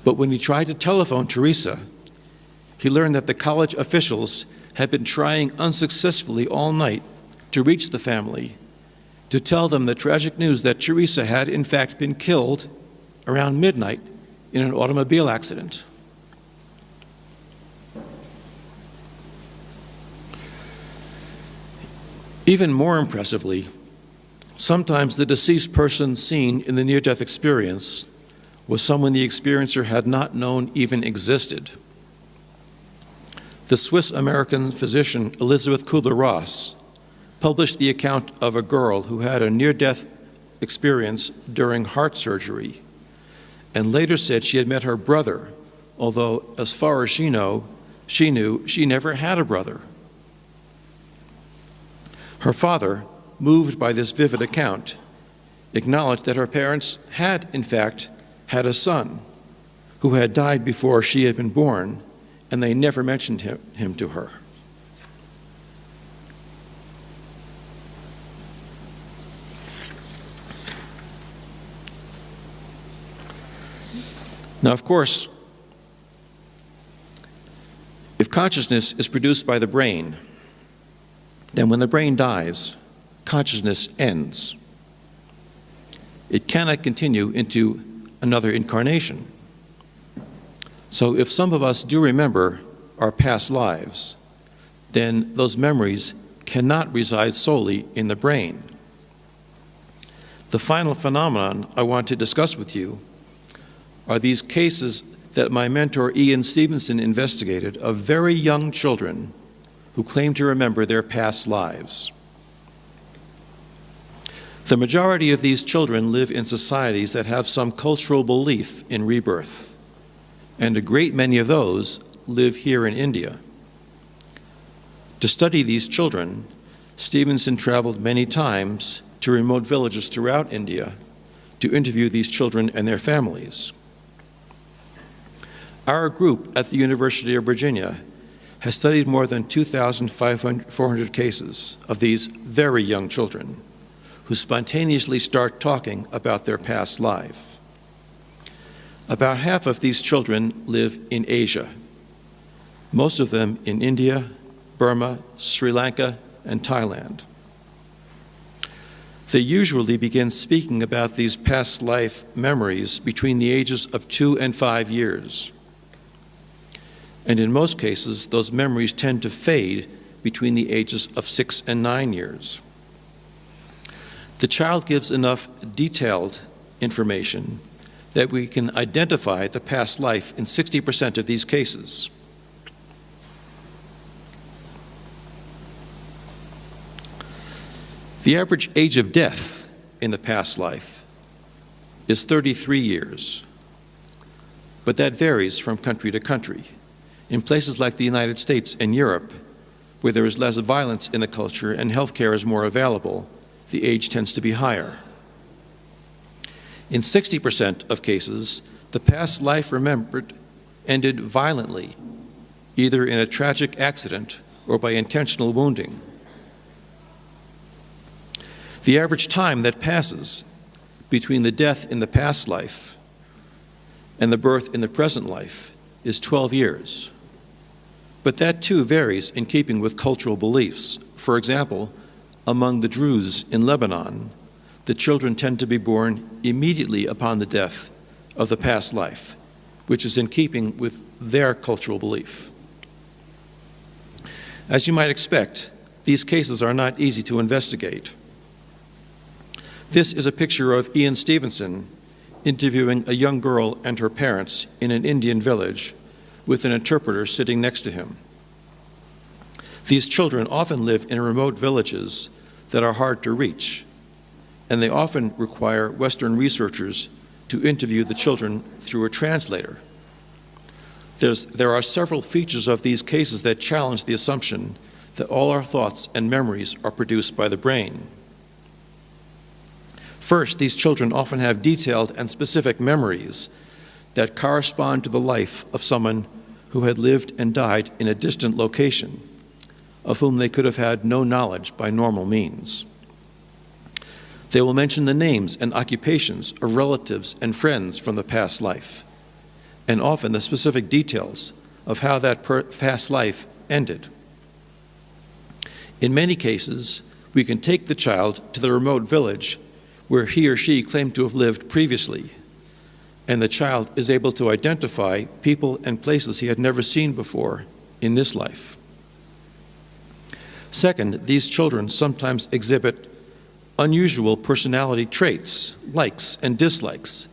But when he tried to telephone Teresa, he learned that the college officials had been trying unsuccessfully all night to reach the family to tell them the tragic news that Teresa had in fact been killed around midnight in an automobile accident. Even more impressively, sometimes the deceased person seen in the near-death experience was someone the experiencer had not known even existed. The Swiss-American physician Elizabeth Kubler-Ross published the account of a girl who had a near-death experience during heart surgery and later said she had met her brother, although as far as she knew she never had a brother. Her father, moved by this vivid account, acknowledged that her parents had, in fact, had a son who had died before she had been born, and they never mentioned him to her. Now, of course, if consciousness is produced by the brain, then when the brain dies, consciousness ends. It cannot continue into another incarnation. So if some of us do remember our past lives, then those memories cannot reside solely in the brain. The final phenomenon I want to discuss with you are these cases that my mentor Ian Stevenson investigated of very young children who claim to remember their past lives. The majority of these children live in societies that have some cultural belief in rebirth, and a great many of those live here in India. To study these children, Stevenson traveled many times to remote villages throughout India to interview these children and their families. Our group at the University of Virginia has studied more than 2,400 cases of these very young children who spontaneously start talking about their past life. About half of these children live in Asia, most of them in India, Burma, Sri Lanka, and Thailand. They usually begin speaking about these past life memories between the ages of 2 and 5 years. And in most cases, those memories tend to fade between the ages of 6 and 9 years. The child gives enough detailed information that we can identify the past life in 60% of these cases. The average age of death in the past life is 33 years, but that varies from country to country. In places like the United States and Europe, where there is less violence in the culture and healthcare is more available, the age tends to be higher. In 60% of cases, the past life remembered ended violently, either in a tragic accident or by intentional wounding. The average time that passes between the death in the past life and the birth in the present life is 12 years. But that too varies in keeping with cultural beliefs. For example, among the Druze in Lebanon, the children tend to be born immediately upon the death of the past life, which is in keeping with their cultural belief. As you might expect, these cases are not easy to investigate. This is a picture of Ian Stevenson interviewing a young girl and her parents in an Indian village with an interpreter sitting next to him. These children often live in remote villages that are hard to reach, and they often require Western researchers to interview the children through a translator. There are several features of these cases that challenge the assumption that all our thoughts and memories are produced by the brain. First, these children often have detailed and specific memories that correspond to the life of someone who had lived and died in a distant location, of whom they could have had no knowledge by normal means. They will mention the names and occupations of relatives and friends from the past life, and often the specific details of how that past life ended. In many cases, we can take the child to the remote village where he or she claimed to have lived previously, and the child is able to identify people and places he had never seen before in this life. Second, these children sometimes exhibit unusual personality traits, likes and dislikes,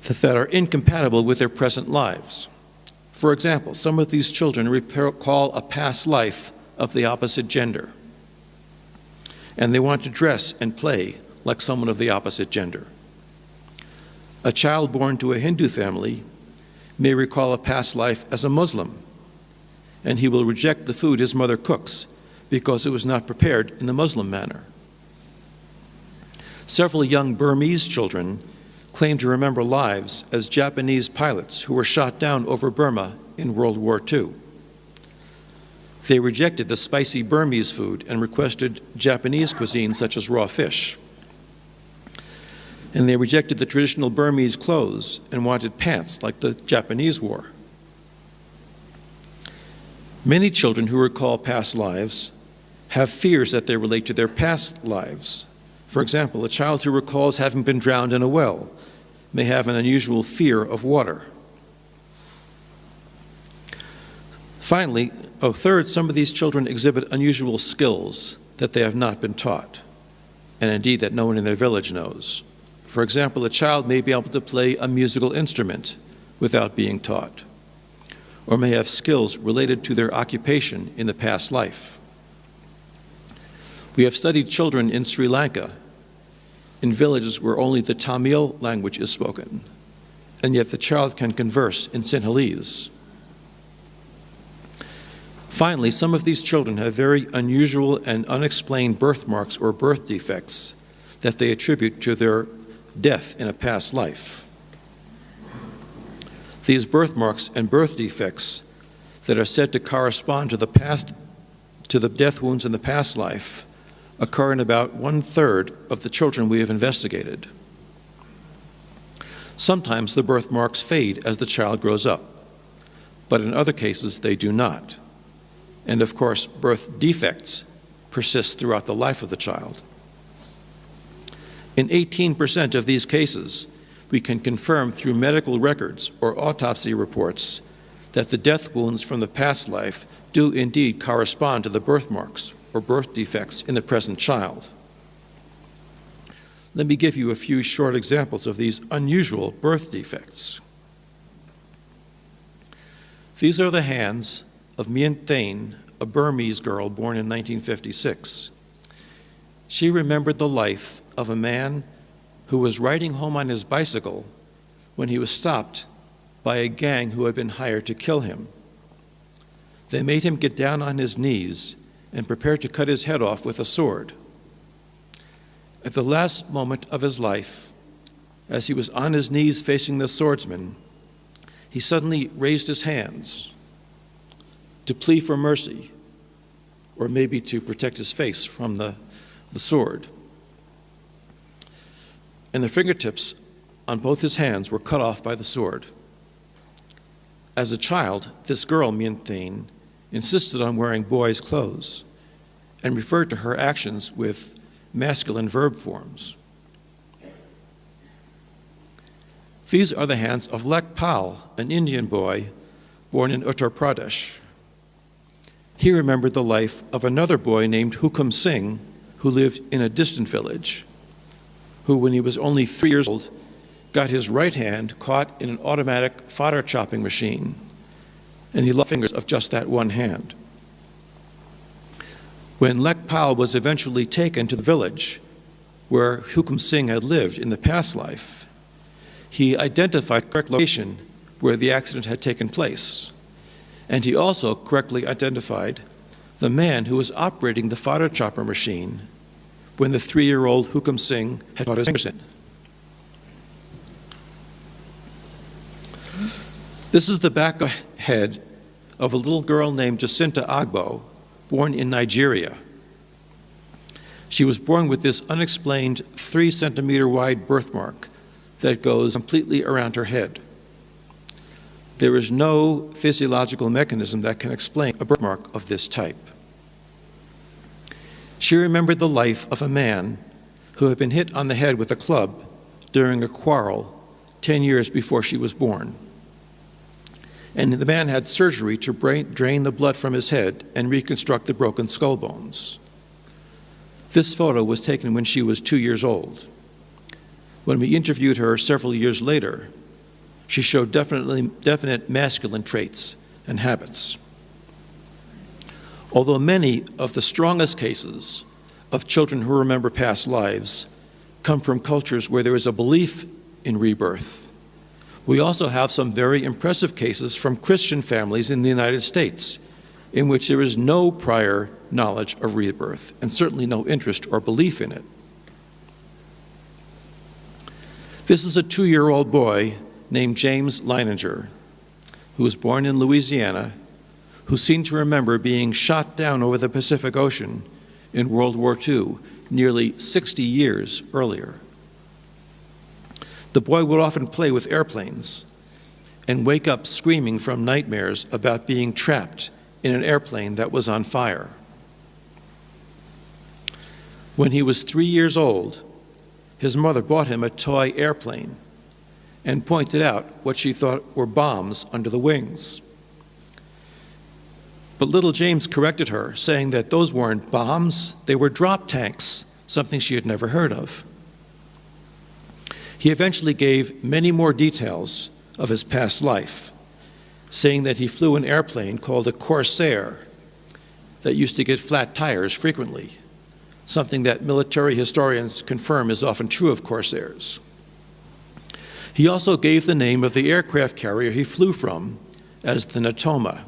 that are incompatible with their present lives. For example, some of these children recall a past life of the opposite gender, and they want to dress and play like someone of the opposite gender. A child born to a Hindu family may recall a past life as a Muslim, and he will reject the food his mother cooks because it was not prepared in the Muslim manner. Several young Burmese children claim to remember lives as Japanese pilots who were shot down over Burma in World War II. They rejected the spicy Burmese food and requested Japanese cuisine such as raw fish. And they rejected the traditional Burmese clothes and wanted pants like the Japanese wore. Many children who recall past lives have fears that they relate to their past lives. For example, a child who recalls having been drowned in a well may have an unusual fear of water. Finally, third, some of these children exhibit unusual skills that they have not been taught, and indeed that no one in their village knows. For example, a child may be able to play a musical instrument without being taught, or may have skills related to their occupation in the past life. We have studied children in Sri Lanka, in villages where only the Tamil language is spoken, and yet the child can converse in Sinhalese. Finally, some of these children have very unusual and unexplained birthmarks or birth defects that they attribute to their death in a past life. These birthmarks and birth defects that are said to correspond to the death wounds in the past life occur in about 1/3 of the children we have investigated. Sometimes the birthmarks fade as the child grows up, but in other cases they do not. And of course, birth defects persist throughout the life of the child. In 18% of these cases, we can confirm through medical records or autopsy reports that the death wounds from the past life do indeed correspond to the birthmarks or birth defects in the present child. Let me give you a few short examples of these unusual birth defects. These are the hands of Mien Thein, a Burmese girl born in 1956. She remembered the life of a man who was riding home on his bicycle when he was stopped by a gang who had been hired to kill him. They made him get down on his knees and prepare to cut his head off with a sword. At the last moment of his life, as he was on his knees facing the swordsman, he suddenly raised his hands to plead for mercy, or maybe to protect his face from the sword. And the fingertips on both his hands were cut off by the sword. As a child, this girl, Mien Thein, insisted on wearing boys' clothes and referred to her actions with masculine verb forms. These are the hands of Lekpal, an Indian boy born in Uttar Pradesh. He remembered the life of another boy named Hukum Singh, who lived in a distant village, who, when he was only 3 years old, got his right hand caught in an automatic fodder chopping machine, and he lost fingers of just that one hand. When Lekpal was eventually taken to the village where Hukum Singh had lived in the past life, he identified the correct location where the accident had taken place, and he also correctly identified the man who was operating the fodder chopper machine when the 3-year-old Hukum Singh had caught his fingers in. This is the back head of a little girl named Jacinta Agbo, born in Nigeria. She was born with this unexplained 3-centimeter wide birthmark that goes completely around her head. There is no physiological mechanism that can explain a birthmark of this type. She remembered the life of a man who had been hit on the head with a club during a quarrel 10 years before she was born. And the man had surgery to drain the blood from his head and reconstruct the broken skull bones. This photo was taken when she was 2 years old. When we interviewed her several years later, she showed definite masculine traits and habits. Although many of the strongest cases of children who remember past lives come from cultures where there is a belief in rebirth, we also have some very impressive cases from Christian families in the United States in which there is no prior knowledge of rebirth and certainly no interest or belief in it. This is a 2-year-old boy named James Leininger, who was born in Louisiana, who seemed to remember being shot down over the Pacific Ocean in World War II, nearly 60 years earlier. The boy would often play with airplanes and wake up screaming from nightmares about being trapped in an airplane that was on fire. When he was 3 years old, his mother bought him a toy airplane and pointed out what she thought were bombs under the wings. But little James corrected her, saying that those weren't bombs, they were drop tanks, something she had never heard of. He eventually gave many more details of his past life, saying that he flew an airplane called a Corsair that used to get flat tires frequently, something that military historians confirm is often true of Corsairs. He also gave the name of the aircraft carrier he flew from as the Natoma,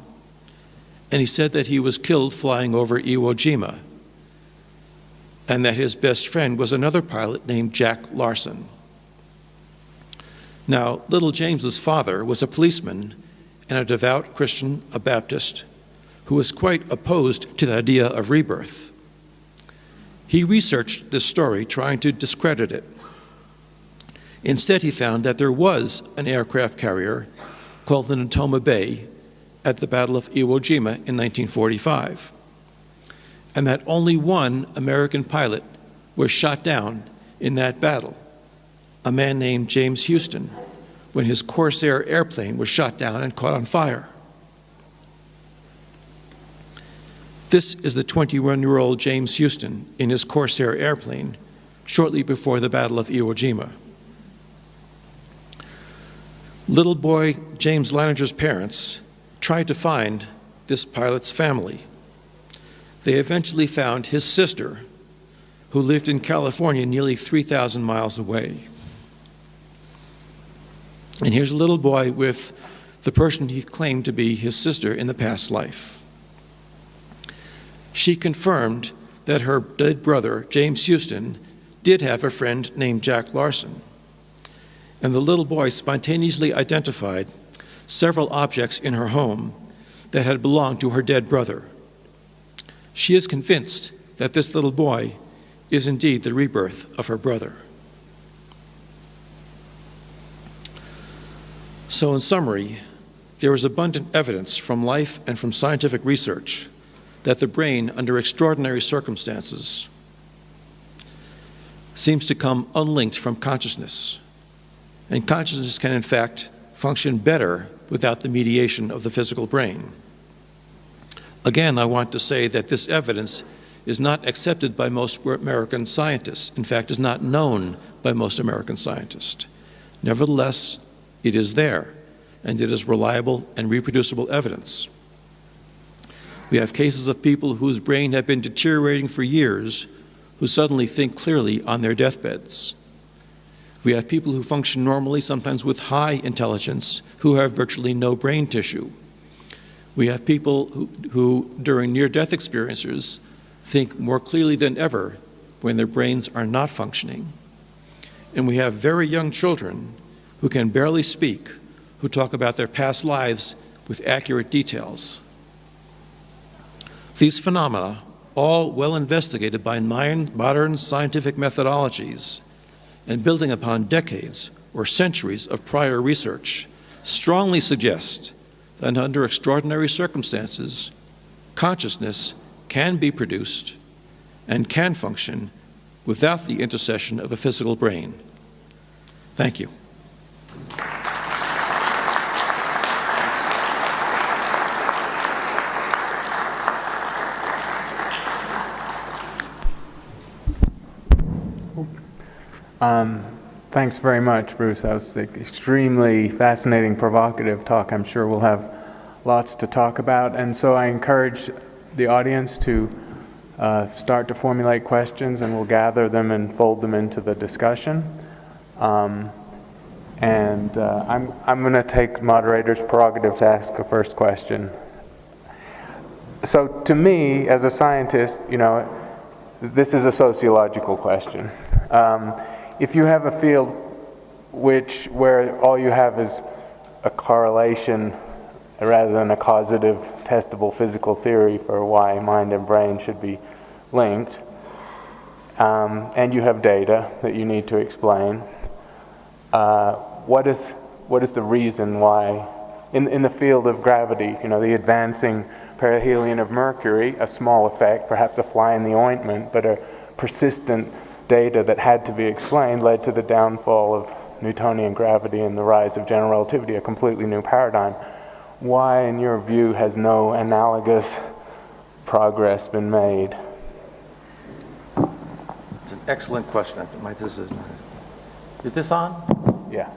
and he said that he was killed flying over Iwo Jima, and that his best friend was another pilot named Jack Larson. Now, little James's father was a policeman and a devout Christian, a Baptist, who was quite opposed to the idea of rebirth. He researched this story trying to discredit it. Instead, he found that there was an aircraft carrier called the Natoma Bay at the Battle of Iwo Jima in 1945, and that only one American pilot was shot down in that battle, a man named James Huston, when his Corsair airplane was shot down and caught on fire. This is the 21-year-old James Huston in his Corsair airplane shortly before the Battle of Iwo Jima. Little boy James Leininger's parents tried to find this pilot's family. They eventually found his sister, who lived in California nearly 3,000 miles away. And here's a little boy with the person he claimed to be his sister in the past life. She confirmed that her dead brother, James Huston, did have a friend named Jack Larson. And the little boy spontaneously identified several objects in her home that had belonged to her dead brother. She is convinced that this little boy is indeed the rebirth of her brother. So in summary, there is abundant evidence from life and from scientific research that the brain, under extraordinary circumstances, seems to come unlinked from consciousness. And consciousness can, in fact, function better without the mediation of the physical brain. Again, I want to say that this evidence is not accepted by most American scientists. In fact, is not known by most American scientists. Nevertheless, it is there, and it is reliable and reproducible evidence. We have cases of people whose brain have been deteriorating for years who suddenly think clearly on their deathbeds. We have people who function normally, sometimes with high intelligence, who have virtually no brain tissue. We have people who during near-death experiences, think more clearly than ever when their brains are not functioning. And we have very young children who can barely speak, who talk about their past lives with accurate details. These phenomena, all well investigated by modern scientific methodologies and building upon decades or centuries of prior research, strongly suggest that under extraordinary circumstances, consciousness can be produced and can function without the intercession of a physical brain. Thank you. Thanks very much, Bruce. That was an extremely fascinating, provocative talk. I'm sure we'll have lots to talk about. And so I encourage the audience to start to formulate questions, and we'll gather them and fold them into the discussion. I'm going to take moderator's prerogative to ask a first question. So to me, as a scientist, you know, this is a sociological question. If you have a field where all you have is a correlation rather than a causative, testable physical theory for why mind and brain should be linked, and you have data that you need to explain, what is the reason why, in the field of gravity, you know, the advancing perihelion of Mercury, a small effect, perhaps a fly in the ointment, but a persistent data that had to be explained led to the downfall of Newtonian gravity and the rise of general relativity, a completely new paradigm. Why, in your view, has no analogous progress been made? It's an excellent question. Is this on? Yeah.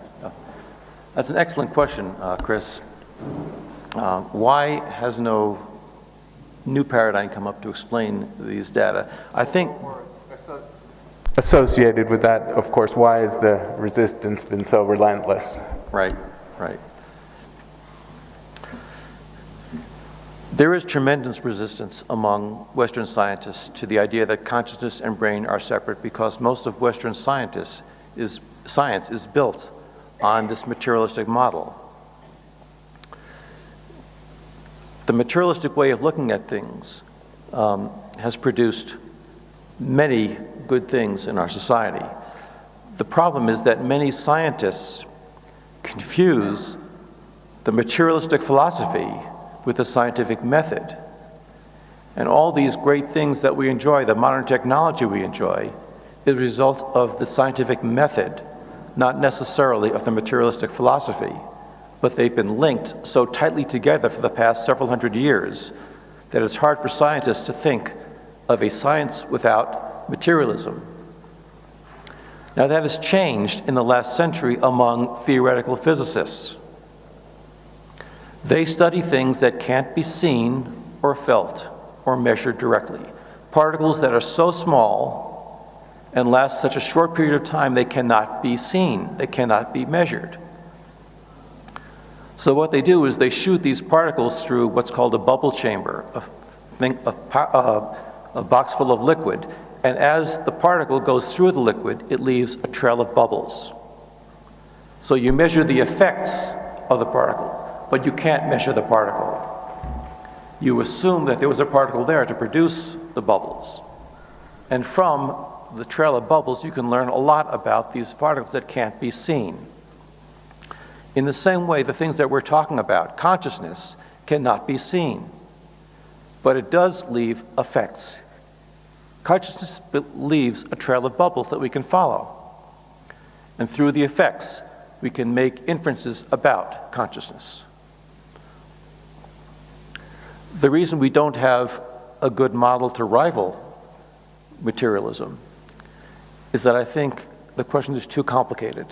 That's an excellent question, Chris. Why has no new paradigm come up to explain these data? I think associated with that, of course, why has the resistance been so relentless? Right. There is tremendous resistance among Western scientists to the idea that consciousness and brain are separate, because most of Western science is built on this materialistic model. The materialistic way of looking at things has produced many good things in our society. The problem is that many scientists confuse the materialistic philosophy with the scientific method. And all these great things that we enjoy, the modern technology we enjoy, is a result of the scientific method, not necessarily of the materialistic philosophy. But they've been linked so tightly together for the past several hundred years that it's hard for scientists to think of a science without materialism. Now that has changed in the last century among theoretical physicists. They study things that can't be seen or felt or measured directly. Particles that are so small and last such a short period of time they cannot be seen, they cannot be measured. So what they do is they shoot these particles through what's called a bubble chamber, a box full of liquid, and as the particle goes through the liquid, it leaves a trail of bubbles. So you measure the effects of the particle, but you can't measure the particle. You assume that there was a particle there to produce the bubbles. And from the trail of bubbles, you can learn a lot about these particles that can't be seen. In the same way, the things that we're talking about, consciousness, cannot be seen, but it does leave effects. Consciousness leaves a trail of bubbles that we can follow. And through the effects, we can make inferences about consciousness. The reason we don't have a good model to rival materialism is that I think the question is too complicated.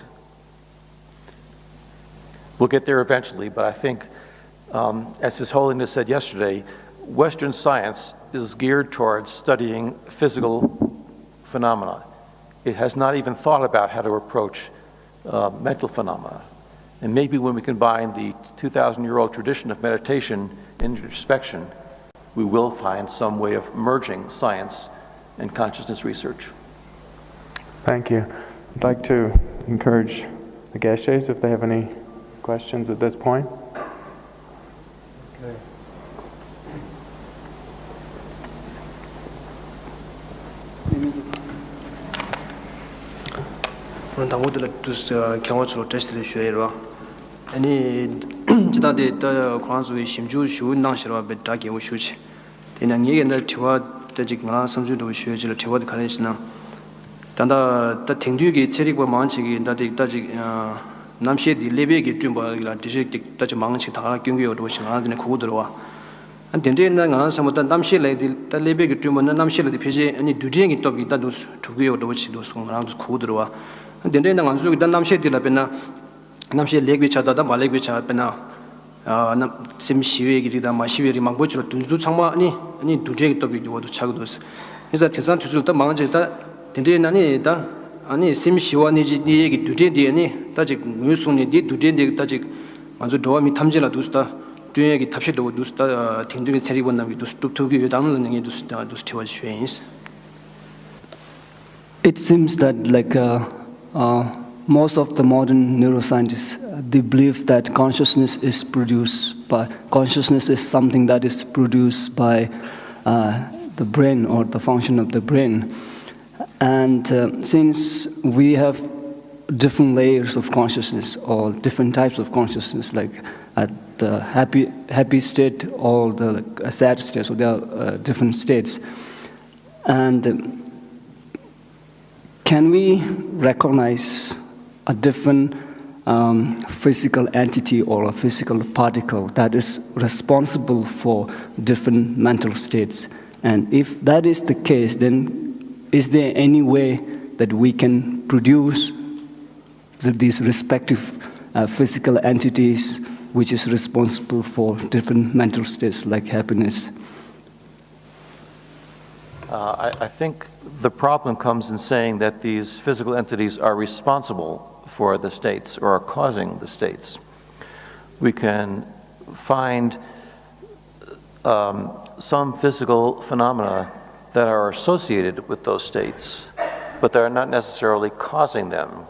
We'll get there eventually, but I think, as His Holiness said yesterday, Western science is geared towards studying physical phenomena. It has not even thought about how to approach mental phenomena. And maybe when we combine the 2,000-year-old tradition of meditation and introspection, we will find some way of merging science and consciousness research. Thank you. I'd like to encourage the geshes if they have any questions at this point. Okay. 아니 지다데 더 관수의 심주 쉬운당시로 베다게 오슈치 대냥 얘기는 대화 대직나 섬주도 쉬어질 대화도 가능시나 단다 더 땡듀기 체리고 망치기 다디 다직 남시디 레베기 쯤바라 디식 다지 망치 다가 경계요도 시나드네 그거 들어와 안 된데는 가는 섬부터 남시레디 다 레베기 쯤은 남시레디 표시 아니 두쟁이 떡이 다도 두개요도 치도 송랑도 그거 들어와 안 된데는 안 주기 단 남시디라베나 남시 레그비 차다다 말레그비 차페나 남 심시웨기리다 마시웨리 망보치로 둔주 창마 아니 두제기 떡이 주어도 차고도스 그래서 대산 주술도 망한제다 된데나니다 아니 심시와니지 니 얘기 두제디니 따직 뉴스니 니 두제디 따직 먼저 도와미 탐지라 두스다 주얘기 탑시도 두스다 딩딩이 체리본 남기 두스 뚝뚝이 요담는 게 두스다 두스 티와 쉐인스 It seems that most of the modern neuroscientists, they believe that consciousness is something that is produced by the brain or the function of the brain. And since we have different layers of consciousness or different types of consciousness, like at the happy state or the sad state, so there are different states. And can we recognize a different physical entity or a physical particle that is responsible for different mental states? And if that is the case, then is there any way that we can produce these respective physical entities which is responsible for different mental states like happiness. I think the problem comes in saying that these physical entities are responsible for the states or are causing the states. We can find some physical phenomena that are associated with those states, but they are not necessarily causing them.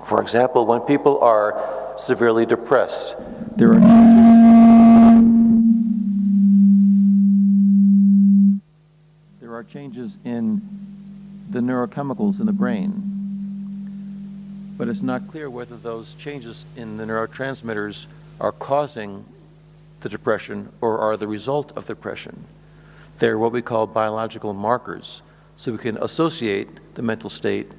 For example, when people are severely depressed, there are changes in the neurochemicals in the brain, but it's not clear whether those changes in the neurotransmitters are causing the depression or are the result of depression. They're what we call biological markers, so we can associate the mental state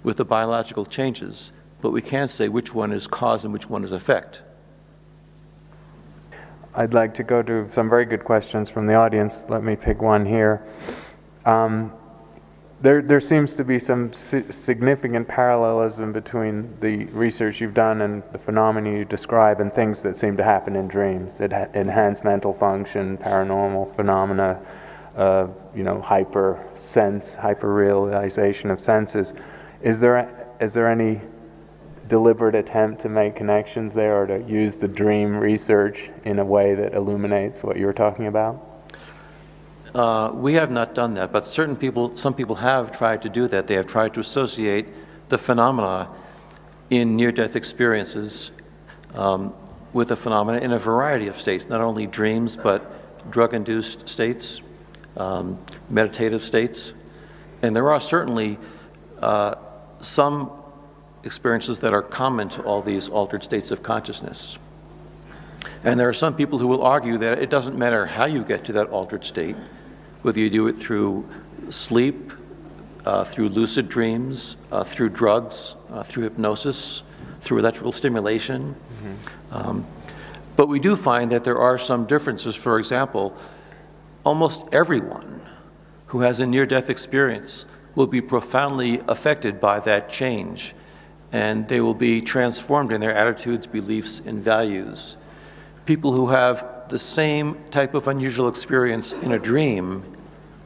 with the biological changes, but we can't say which one is cause and which one is effect. I'd like to go to some very good questions from the audience. Let me pick one here. There seems to be some significant parallelism between the research you've done and the phenomena you describe and things that seem to happen in dreams. Enhanced mental function, paranormal phenomena, hyper-realization of senses. Is there any deliberate attempt to make connections there or to use the dream research in a way that illuminates what you were talking about? We have not done that, but some people have tried to do that. They have tried to associate the phenomena in near-death experiences with the phenomena in a variety of states, not only dreams, but drug-induced states, meditative states. And there are certainly some experiences that are common to all these altered states of consciousness. And there are some people who will argue that it doesn't matter how you get to that altered state, whether you do it through sleep, through lucid dreams, through drugs, through hypnosis, through electrical stimulation. Mm-hmm. But we do find that there are some differences. For example, almost everyone who has a near-death experience will be profoundly affected by that change, and they will be transformed in their attitudes, beliefs, and values. People who have the same type of unusual experience in a dream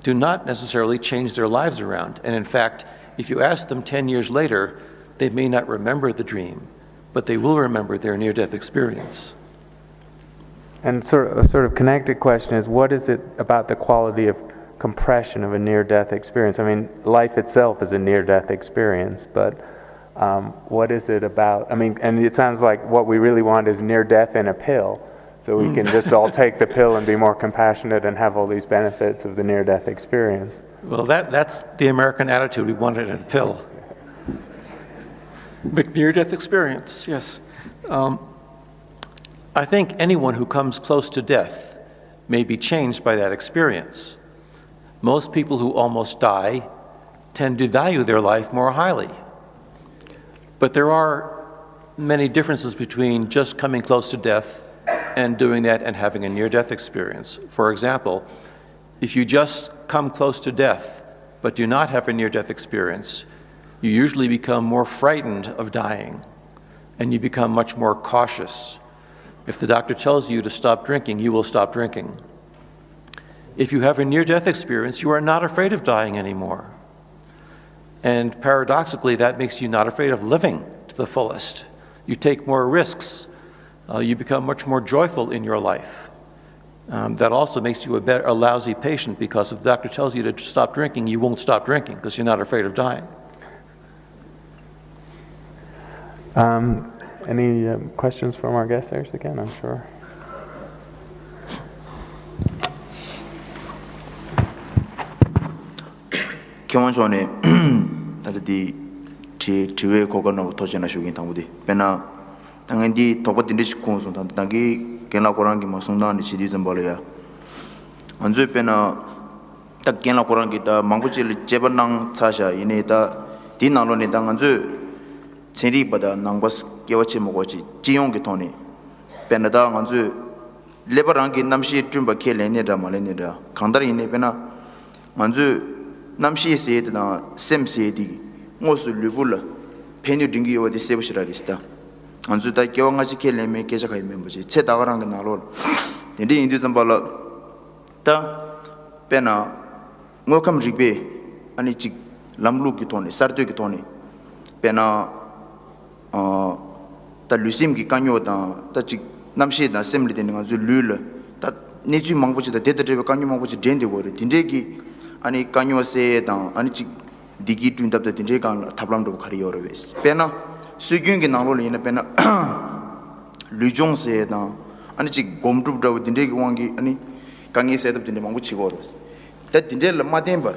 do not necessarily change their lives around. And in fact, if you ask them 10 years later, they may not remember the dream, but they will remember their near-death experience. And a sort of connected question is, what is it about the quality of compression of a near-death experience? I mean, life itself is a near-death experience, but what is it about? I mean, and it sounds like what we really want is near-death in a pill. So we can just all take the pill and be more compassionate and have all these benefits of the near-death experience. Well, that's the American attitude. We want it in a pill. But near-death experience, yes. I think anyone who comes close to death may be changed by that experience. Most people who almost die tend to value their life more highly. But there are many differences between just coming close to death and doing that and having a near-death experience. For example, if you just come close to death but do not have a near-death experience, you usually become more frightened of dying and you become much more cautious. If the doctor tells you to stop drinking, you will stop drinking. If you have a near-death experience, you are not afraid of dying anymore. And paradoxically, that makes you not afraid of living to the fullest. You take more risks. You become much more joyful in your life. That also makes you a lousy patient, because if the doctor tells you to stop drinking, you won't stop drinking because you're not afraid of dying. Any questions from our guests there again, I'm sure. 경원전에 다들 뒤에 거거나 터지나 쇼긴 당부디 배나 당연히 도버딘데 식공송 당기 견라고랑기 마송나니 지디즘 벌이야 언제 배나 딱 견라고랑기다 망부질 제번랑 차샤 이네다 디나로니 당한주 제리보다 남버스 개워치 먹어지 지용기 돈이 배나다 한주 레버랑기 남시 좀 바케레네다 말레네다 강다리 이네 배나 한주 남시 세드나 셈세디 모스 르불 페뉴 딩기 어디 세부시라리스다 안주 다 겨왕아지 켈레메 계속하이 멤버지 체 다가랑 게 나로 인디 인디 좀 발라 다 페나 ngokam rigbe ani chik lamlu ki tone sardo ki tone pena ta lusim ki kanyo ta chik namshi da assembly de nga zu lul ta ni ju mangbo chi da de de kanyo mangbo chi den de go re dinde ki ani kanyo se da ani chik digi twin tap da dinde kan thaplam do khari yor wes pena sugyung ki nanglo le na pena lujong se da ani chik gomtub da dinde ki wangi ani kangi se da dinde mangbo chi go wes that dindel matembar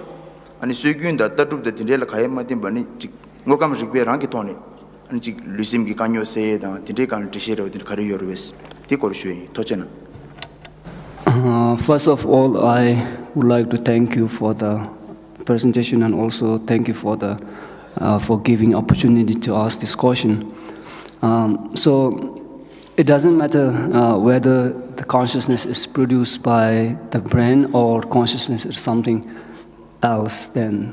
ani sugyunda tatub the dindel khaye matembar ni ngokam rigbe rangi tone ani chik lusim gi kanyo se da dinde kan tishero din khari yorwes ti korshui tochena. First of all, I would like to thank you for the presentation and also thank you for the for giving opportunity to ask this question. So it doesn't matter whether the consciousness is produced by the brain or consciousness is something else than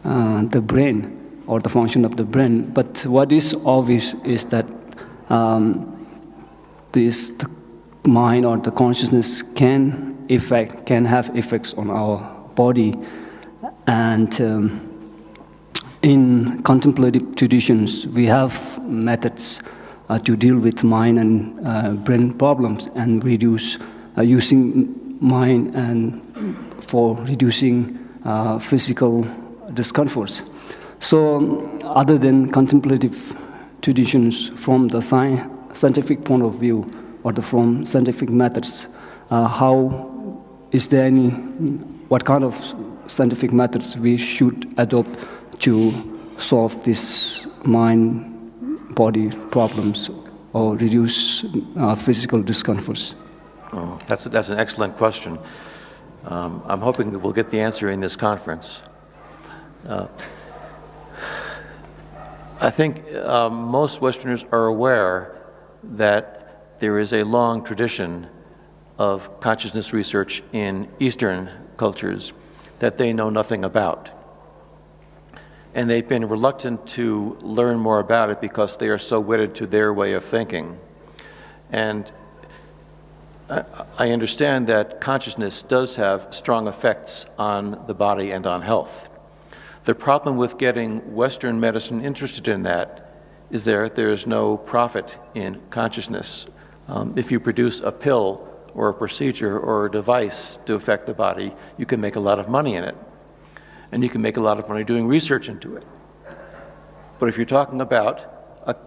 the brain or the function of the brain. But what is obvious is that the mind or the consciousness can have effects on our body. And in contemplative traditions, we have methods to deal with mind and brain problems and reduce using mind and for reducing physical discomforts. So other than contemplative traditions from the scientific point of view or from scientific methods, what kind of scientific methods we should adopt to solve this mind-body problems or reduce physical discomforts? Oh, that's an excellent question. I'm hoping that we'll get the answer in this conference. I think most Westerners are aware that there is a long tradition of consciousness research in Eastern cultures that they know nothing about. And they've been reluctant to learn more about it because they are so wedded to their way of thinking. And I understand that consciousness does have strong effects on the body and on health. The problem with getting Western medicine interested in that is there is no profit in consciousness. If you produce a pill or a procedure or a device to affect the body, you can make a lot of money in it. And you can make a lot of money doing research into it. But if you're talking about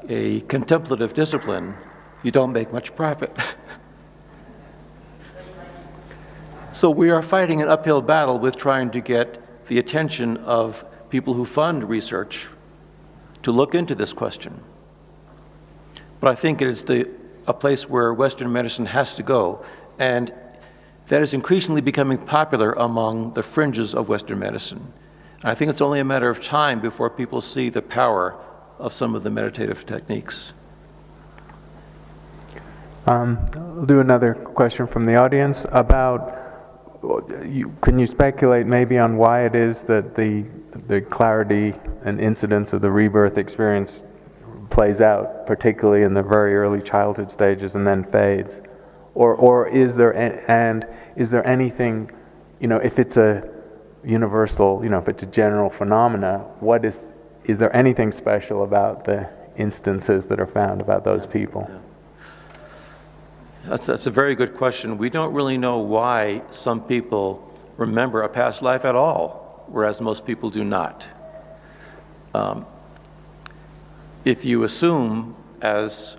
a contemplative discipline, you don't make much profit. So we are fighting an uphill battle with trying to get the attention of people who fund research to look into this question. But I think it is a place where Western medicine has to go, and that is increasingly becoming popular among the fringes of Western medicine. And I think it's only a matter of time before people see the power of some of the meditative techniques. I'll do another question from the audience about, can you speculate maybe on why it is that the clarity and incidence of the rebirth experience plays out, particularly in the very early childhood stages and then fades? Or is there anything, if it's a universal, if it's a general phenomena, is there anything special about the instances that are found about those people? Yeah. That's a very good question. We don't really know why some people remember a past life at all, whereas most people do not. If you assume, as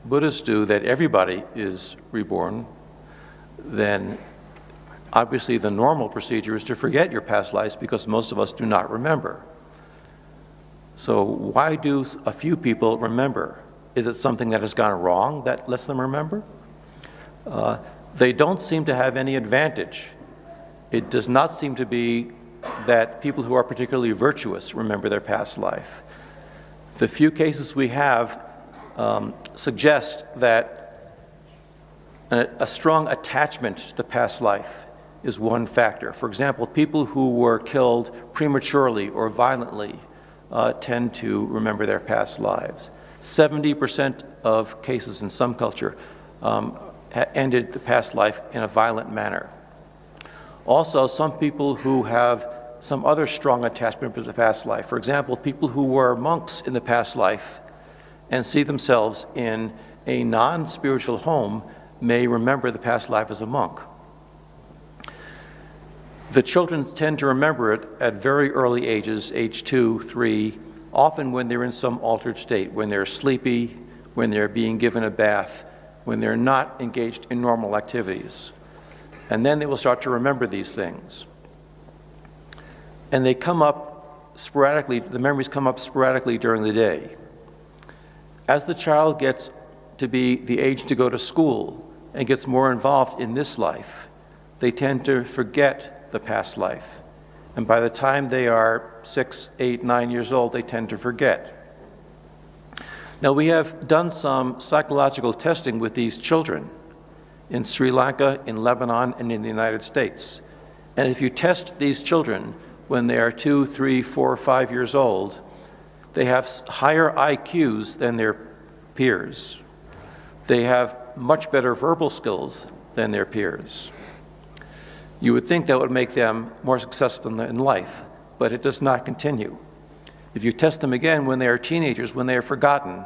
Buddhists do, that everybody is reborn, then obviously the normal procedure is to forget your past lives because most of us do not remember. So why do a few people remember? Is it something that has gone wrong that lets them remember? They don't seem to have any advantage. It does not seem to be that people who are particularly virtuous remember their past life. The few cases we have suggest that a strong attachment to the past life is one factor. For example, people who were killed prematurely or violently tend to remember their past lives. 70% of cases in some culture ended the past life in a violent manner. Also, some people who have some other strong attachment to the past life, for example, people who were monks in the past life and see themselves in a non-spiritual home, may remember the past life as a monk. The children tend to remember it at very early ages, age 2, 3, often when they're in some altered state, when they're sleepy, when they're being given a bath, when they're not engaged in normal activities. And then they will start to remember these things. And they come up sporadically, the memories come up sporadically during the day. As the child gets to be the age to go to school and gets more involved in this life, they tend to forget the past life. And by the time they are 6, 8, 9 years old, they tend to forget. Now, we have done some psychological testing with these children in Sri Lanka, in Lebanon, and in the United States. And if you test these children when they are 2, 3, 4, 5 years old, they have higher IQs than their peers. They have much better verbal skills than their peers. You would think that would make them more successful in life, but it does not continue. If you test them again when they are teenagers, when they are forgotten,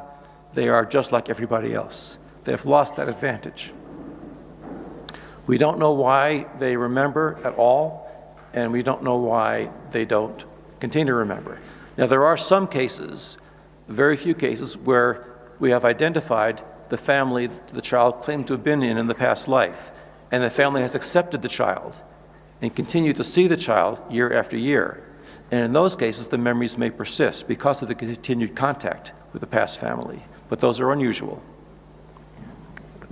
they are just like everybody else. They have lost that advantage. We don't know why they remember at all, and we don't know why they don't continue to remember. Now, there are some cases, very few cases, where we have identified the family the child claimed to have been in the past life, and the family has accepted the child and continued to see the child year after year. And in those cases, the memories may persist because of the continued contact with the past family, but those are unusual.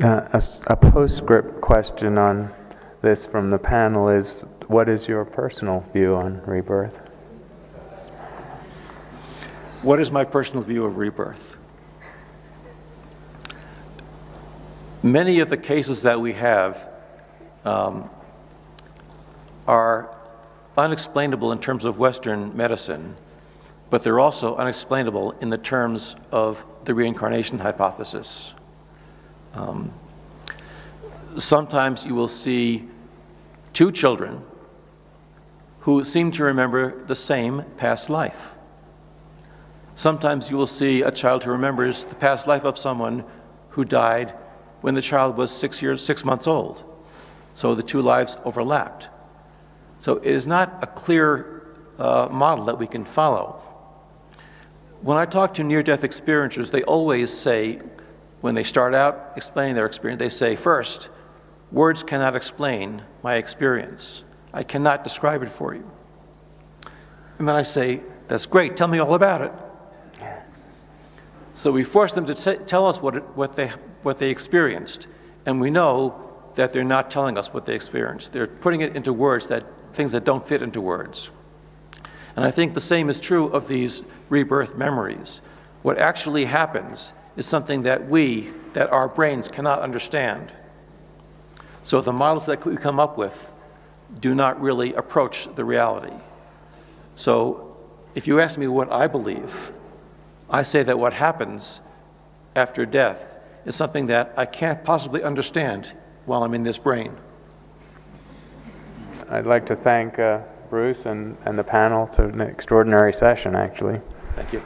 A postscript question on this from the panel is, what is your personal view on rebirth? What is my personal view of rebirth? Many of the cases that we have are unexplainable in terms of Western medicine, but they're also unexplainable in the terms of the reincarnation hypothesis. Sometimes you will see two children who seem to remember the same past life. Sometimes you will see a child who remembers the past life of someone who died when the child was 6 months old. So the two lives overlapped. So it is not a clear model that we can follow. When I talk to near-death experiencers, they always say, when they start out explaining their experience, they say, first, words cannot explain my experience. I cannot describe it for you. And then I say, that's great, tell me all about it. So we force them to tell us what they experienced, and we know that they're not telling us what they experienced. They're putting it into words, things that don't fit into words. And I think the same is true of these rebirth memories. What actually happens is something that our brains cannot understand. So the models that we come up with do not really approach the reality. So if you ask me what I believe, I say that what happens after death is something that I can't possibly understand while I'm in this brain. I'd like to thank Bruce and the panel to an extraordinary session, actually. Thank you.